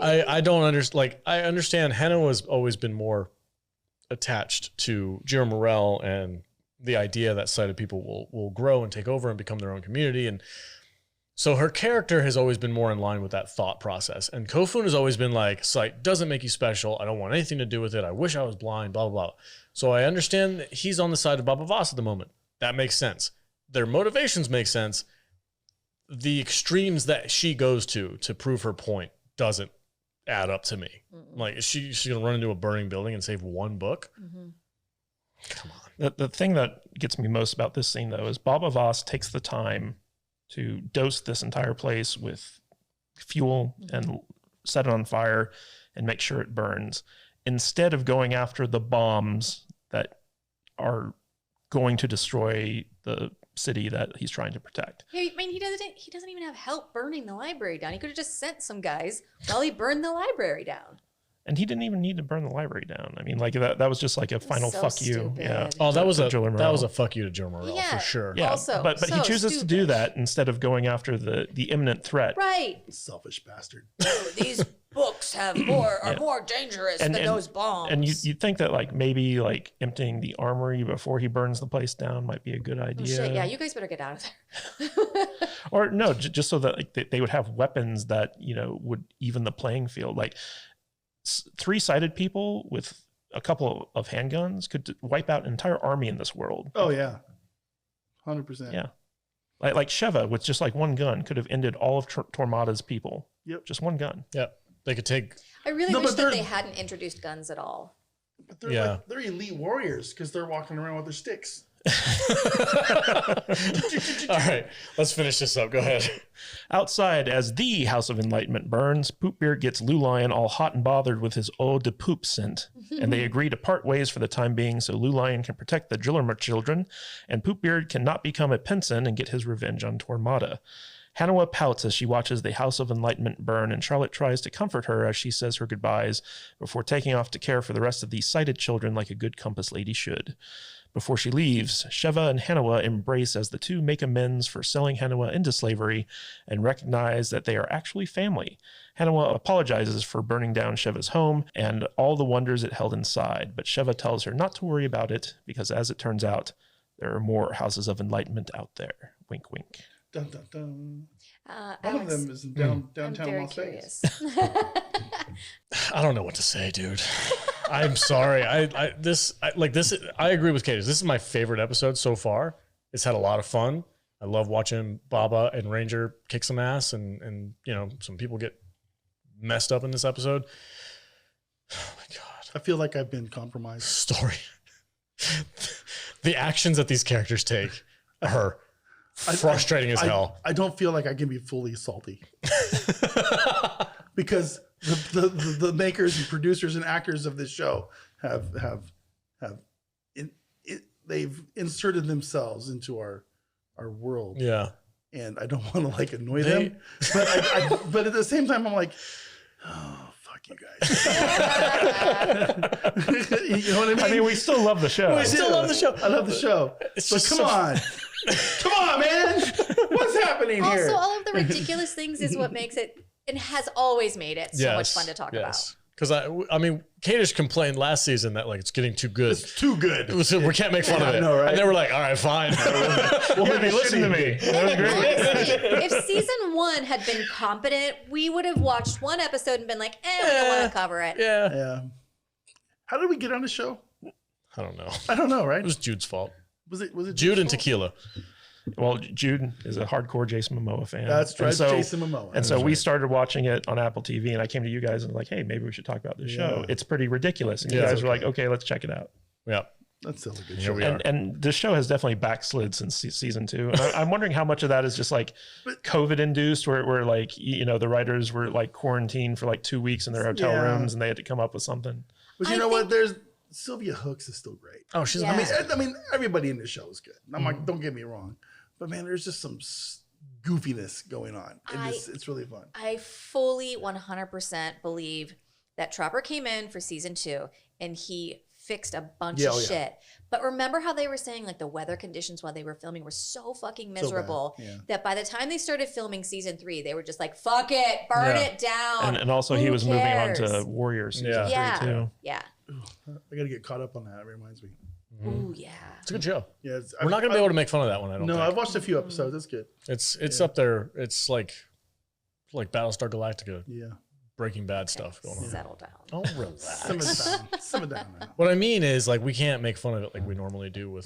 I don't understand. Like, I understand Hannah has always been more attached to Jiro Morel and the idea that sighted people will grow and take over and become their own community. And so her character has always been more in line with that thought process. And Kofun has always been like, sight doesn't make you special. I don't want anything to do with it. I wish I was blind, blah, blah, blah. So I understand that he's on the side of Boba Voss at the moment. That makes sense. Their motivations make sense. The extremes that she goes to prove her point doesn't add up to me. Like, she's going to run into a burning building and save one book? Come on. The thing that gets me most about this scene, though, is Boba Voss takes the time to dose this entire place with fuel and set it on fire and make sure it burns, instead of going after the bombs that are going to destroy the city that he's trying to protect. Yeah, I mean, he doesn't even have help burning the library down. He could have just sent some guys while he burned the library down. And he didn't even need to burn the library down. I mean, like that was just like a final so fuck you. stupid. Yeah. Oh, that was Jiro Morel. a fuck you to Jiro Morel Yeah. for sure. Yeah, Also, but he so chooses to do stupid. that instead of going after the imminent threat. Right. selfish bastard. These books are more dangerous than those bombs. And you'd think that like maybe like emptying the armory before he burns the place down might be a good Oh, idea. shit, yeah, you guys better get out of there. Or no, just so that like, they would have weapons that, would even the playing field. Like three-sided people with a couple of handguns could wipe out an entire army in this world. Oh yeah, 100%. Yeah. Like Sheva with just like one gun could have ended all of Tormada's people. Yep. Just one gun. Yeah. They could take. I really No, wish but that they're- they hadn't introduced guns at all. But they're Yeah. like, they're elite warriors because they're walking around with their sticks. All right, let's finish this up. Go ahead. Outside, as the House of Enlightenment burns, Poopbeard gets Lou Lion all hot and bothered with his eau de poop scent, and they agree to part ways for the time being so Lou Lion can protect the Drillermer children, and Poopbeard cannot become a Penson and get his revenge on Tormada. Hannah pouts as she watches the House of Enlightenment burn, and Charlotte tries to comfort her as she says her goodbyes before taking off to care for the rest of the sighted children like a good Compass lady should. Before she leaves, Sheva and Hannah embrace as the two make amends for selling Hannah into slavery and recognize that they are actually family. Hannah apologizes for burning down Sheva's home and all the wonders it held inside, but Sheva tells her not to worry about it because, as it turns out, there are more Houses of Enlightenment out there. Wink, wink. Dun, dun, dun. One Alex, of them is in I'm downtown very Las Vegas. curious. I don't know what to say, dude. I'm sorry. I agree with Kate. This is my favorite episode so far. It's had a lot of fun. I love watching Baba and Ranger kick some ass, and some people get messed up in this episode. Oh my god. I feel like I've been compromised. Story. The actions that these characters take are frustrating as hell. I don't feel like I can be fully salty because the makers and producers and actors of this show they've inserted themselves into our world. Yeah. And I don't want to annoy them, but at the same time I'm like, oh, fuck you guys. You know what I mean? I mean, we still love the show. We still love the show. I love the show. It's But just come so- on. Come on, man. What's happening here? Also, all of the ridiculous things is what makes it, and has always made it so much fun to talk about. Because I mean, Kadish complained last season that it's getting too good. It's too good. We can't make fun of it. I know, right? And they were like, all right, fine. Well, maybe listen to me. That was great. Honestly, if season 1 had been competent, we would have watched one episode and been like, we don't want to cover it. Yeah. Yeah. How did we get on the show? I don't know. I don't know, right? It was Jude's fault. Was it Jude and Jude's fault? Tequila. Well, Jude is a hardcore Jason Momoa fan. That's right, And so, Jason Momoa. And so we started watching it on Apple TV, and I came to you guys and was like, hey, maybe we should talk about this show. Yeah. It's pretty ridiculous. And you Yeah. guys were like, okay, let's check it out. Yeah. That's still a good Here show. we are. And this show has definitely backslid since season 2. And I'm wondering how much of that is just COVID induced, where the writers were quarantined for 2 weeks in their hotel Yeah. rooms and they had to come up with something. But you know what? There's Sylvia Hooks is still great. Oh, she's Yeah. amazing. I mean, everybody in this show is good. I'm like, don't get me wrong, but man, there's just some goofiness going on. It's really fun. I fully 100% believe that Tropper came in for season 2 and he fixed a bunch of shit. But remember how they were saying the weather conditions while they were filming were so fucking miserable yeah. that by the time they started filming season 3, they were just like, fuck it, burn it down. And also he Who was moving on cares? to Warriors season Yeah. 3 too. Yeah. I got to get caught up on that. It reminds me. Ooh, yeah. It's a good show. Yeah, We're not going to be able to make fun of that one, I don't No, think. I've watched a few episodes. It's good. It's up there. It's like Battlestar Galactica, Yeah. Breaking Bad stuff going on. Settle down. Oh, relax. Simmer down now. What I mean is, we can't make fun of it like we normally do with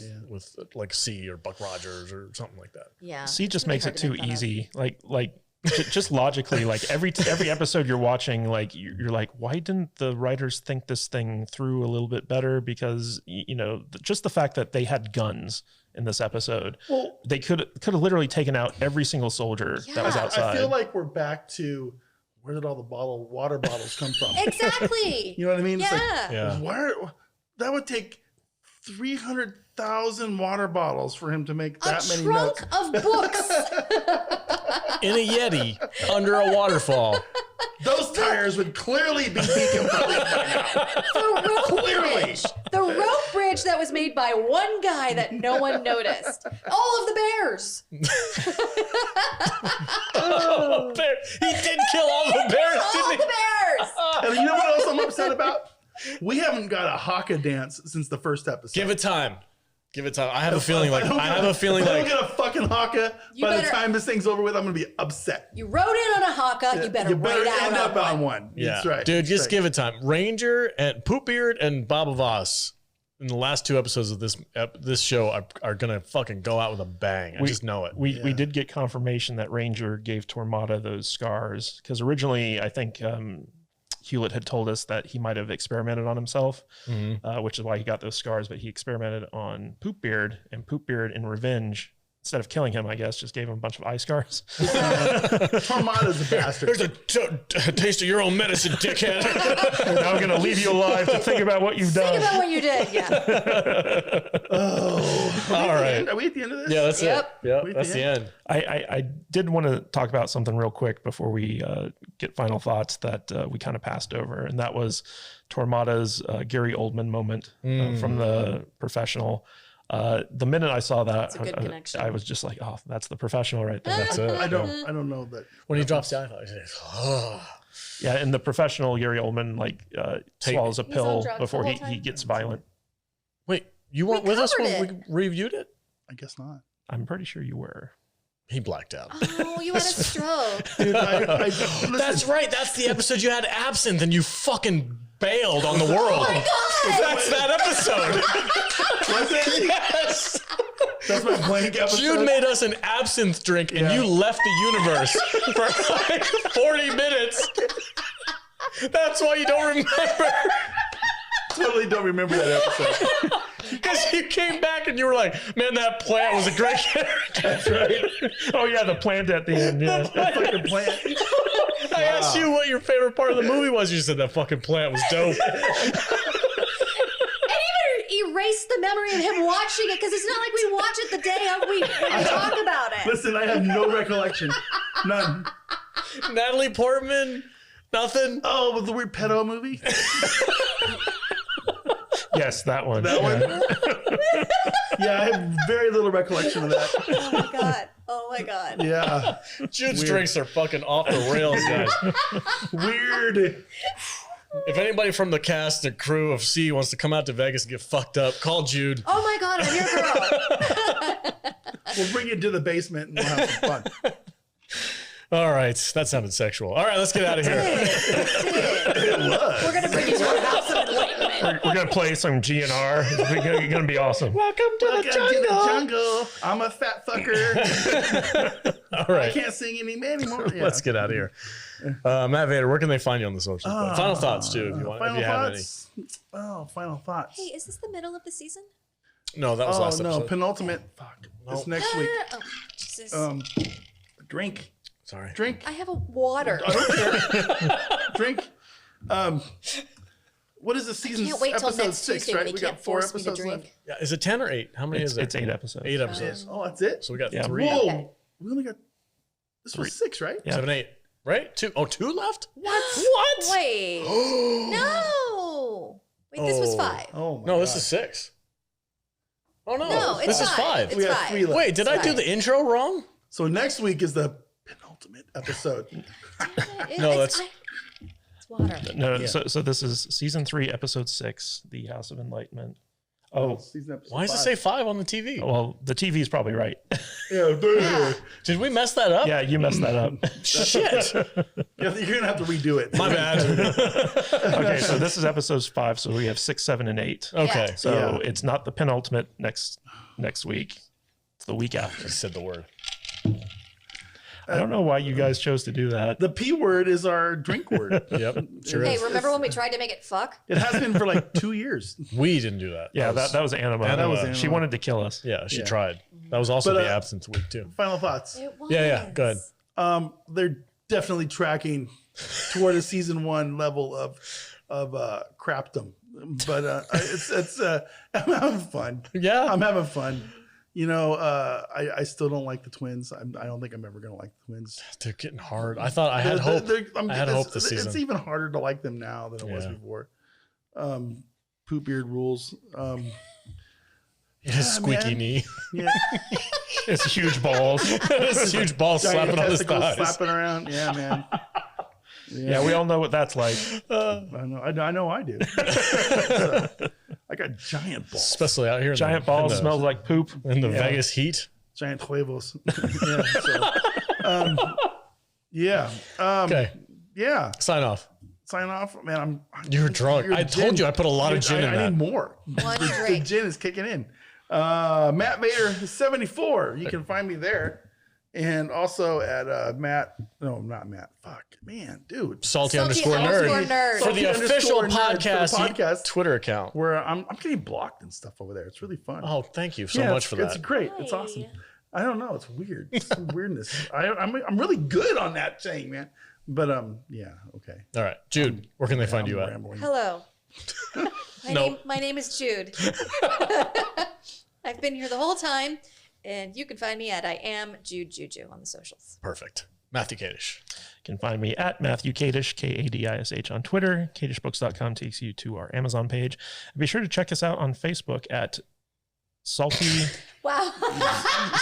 C or Buck Rogers or something like that. Yeah. C just Really makes hard it to too make fun of. easy. Just logically, every episode you're watching, you're like, why didn't the writers think this thing through a little bit better? Because just the fact that they had guns in this episode, Well, they could have literally taken out every single soldier that was Yeah. outside. I feel like we're back to where did all the water bottles come from? Exactly. You know what I mean? It's Yeah. Yeah. that would take 300,000 water bottles for him to make that A many trunk notes. of books. In a Yeti under a waterfall. Those tires would clearly be decomposed by now. The rope Clearly. bridge. The rope bridge that was made by one guy that no one noticed. All of the bears. Oh, bear. He did kill all the bears, All didn't of the bears. And you know what else I'm upset about? We haven't got a haka dance since the first episode. Give it time. Give it time. I have a feeling If I don't get a fucking haka You by the better- time this thing's over with. I'm gonna be upset. You rode in on a haka. You better wait out end on up on one. one. Yeah, That's right. dude. That's Just right. give it time. Ranger and Poopbeard and Boba Voss in the last 2 episodes of this show are gonna fucking go out with a bang. I just know it. We did get confirmation that Ranger gave Tormada those scars, because originally I think Hewlett had told us that he might have experimented on himself, which is why he got those scars. But he experimented on Poopbeard, and Poopbeard in revenge instead of killing him, I guess, just gave him a bunch of eye scars. Tormada's a bastard. There's a taste of your own medicine, dickhead. Now I'm going to leave you alive to think about what you've done. Think about what you did. Yeah. All right. Are we at the end of this? Yeah, that's Yep. it. Yeah, We at that's the the end. I did want to talk about something real quick before we get final thoughts that we kind of passed over, and that was Tormada's Gary Oldman moment from The Professional. The minute I saw that, That's a good connection. I was just like, "Oh, that's The Professional right there." That's it. I don't know that. When he drops the iPhone, he says, oh. Yeah, in The Professional, Gary Oldman swallows a on pill drugs before the he whole time? gets violent. Wait, you weren't with us when covered we reviewed it? I guess not. I'm pretty sure you were. He blacked out. Oh, you had a stroke. Dude, listen, That's right. That's the episode you had absinthe and you fucking bailed on the world. Oh my God. That's that episode. was it? Yes. That's my blank episode. Jude made us an absinthe drink and you left the universe for like 40 minutes. That's why you don't remember. Totally don't remember that episode. Because you came back and you were like, man, that plant was a great character. That's right. Oh yeah, the plant at the end. Yeah. That fucking plant. I asked you what your favorite part of the movie was. You said that fucking plant was dope. And even erased the memory of him watching it because it's not like we watch it the day of we talk about it. Listen, I have no recollection. None. Natalie Portman, nothing. Oh, with the weird pedo movie? Yes, that one. That one? Yeah, I have very little recollection of that. Oh my God. Oh my God. Yeah. Jude's Weird. drinks are fucking off the rails, guys. Weird. If anybody from the cast and crew of C wants to come out to Vegas and get fucked up, call Jude. Oh my God, I'm your girl. We'll bring you to the basement and we'll have some fun. All right, that sounded sexual. All right, let's get out of here. We're going to bring you to our House of Enlightenment. We're gonna play some GNR. It's gonna be awesome. Welcome to Welcome to the jungle. I'm a fat fucker. All right, I can't sing anymore. Yeah. let's get out of here. Matt Vader, where can they find you on the socials? Final thoughts too, if you want, if you have any. Oh, final thoughts. Hey, is this the middle of the season? No, that was Oh last no, episode. penultimate. Fuck. It's next week. Oh, Jesus. Drink. Sorry. Drink. I have a water. I don't care. Drink. What is the season? Can't wait till episode next 6, Tuesday right? when We you got can't 4 force me to episodes drink. left. Yeah, is it 10 or 8? How many is there? It's 8 episodes. 8 episodes. Oh, that's it. So we got Yeah. 3. Whoa. Okay. We only got. This was 6, right? Yeah. 7, 8. Right? 2. Oh, 2 left? What? What? Wait. No. Wait, this was 5. Oh my No, this God. is 6. Oh no, No, it's this is 5. 5. It's We have 5. 3 left. Wait, did I do Right. the intro wrong? So next week is the penultimate episode. No, It's water. No, Yeah. so this is season 3, episode 6, The House of Enlightenment. Oh, Season episode Why does it 5. say 5 on the TV? well, the TV's probably right. Yeah. Did we mess that up? Yeah, you messed that up. Shit. You're gonna have to redo it. My bad. Okay, so this is episodes 5, so we have 6, 7, and 8. Okay. So Yeah. it's not the penultimate next week. It's the week after. I said the word. I don't know why you guys chose to do that. The P word is our drink word. Yep. Sure Hey, is. remember when we tried to make it fuck? It has been for like 2 years. We didn't do that. Yeah, that was Anima. That was Anima. She wanted to kill us. Yeah, she Yeah. tried. That was also But, the absence week too. Final thoughts. It was. Yeah, go ahead. They're definitely tracking toward a season 1 level of crapdom. But it's I'm having fun. Yeah. I'm having fun. You know, I still don't like the twins. I don't think I'm ever gonna like the twins. They're getting hard. I thought I had hope. I had hope this season. It's even harder to like them now than it was Yeah. before. Poop beard rules. His squeaky man. knee. Yeah, It's huge balls. His huge ball giant slapping on his testicles thighs. slapping around. Yeah, man. Yeah, we all know what that's like. I know I do. So, I got giant balls. Especially out here. in Giant the- in balls the- smells like poop. in the Yeah. Vegas heat. Giant huevos. Yeah. So, yeah. Okay, Yeah. sign off. Sign off, man. You're drunk. I told you I put a lot of gin in I that. need more. One The drink. gin is kicking in. Matt Vader 74. You can find me there, and also at not Matt. Fuck, man, dude. Salty, Salty underscore nerd. nerd. For the Salty official underscore nerd for the podcast, podcast. Twitter account. Where I'm getting blocked and stuff over there. It's really fun. Oh, thank you so Yeah, much for it's that. great. It's awesome. I don't know. It's weird. It's some weirdness. I'm really good on that chain, man. But yeah, okay. All right, Jude, where can they find you at? Rambling. Hello. Nope. My name is Jude. I've been here the whole time, and you can find me at I am Jude Juju on the socials. Perfect. Matthew Kadish. You can find me at Matthew Kadish, Kadish on Twitter. KadishBooks.com takes you to our Amazon page. And be sure to check us out on Facebook at Wow.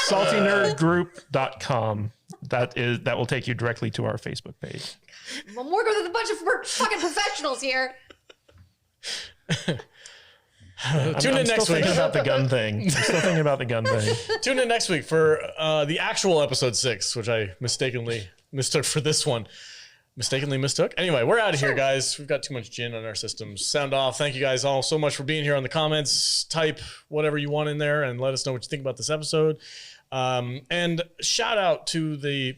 saltynerdgroup.com. That will take you directly to our Facebook page. I'm working with a bunch of fucking professionals here. Tune in next week. Thinking about the gun thing. I'm still thinking about the gun thing. Tune in next week for the actual episode 6, which I mistakenly mistook for this one. Anyway, we're out of here, guys. We've got too much gin on our systems. Sound off. Thank you guys all so much for being here on the comments. Type whatever you want in there and let us know what you think about this episode. And shout out to the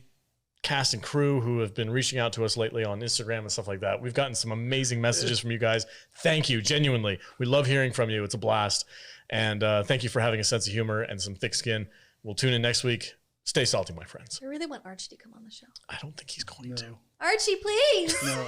cast and crew who have been reaching out to us lately on Instagram and stuff like that. We've gotten some amazing messages from you guys. Thank you, genuinely. We love hearing from you. It's a blast. And thank you for having a sense of humor and some thick skin. We'll tune in next week. Stay salty, my friends. I really want Archie to come on the show. I don't think he's going to. Archie, please. No.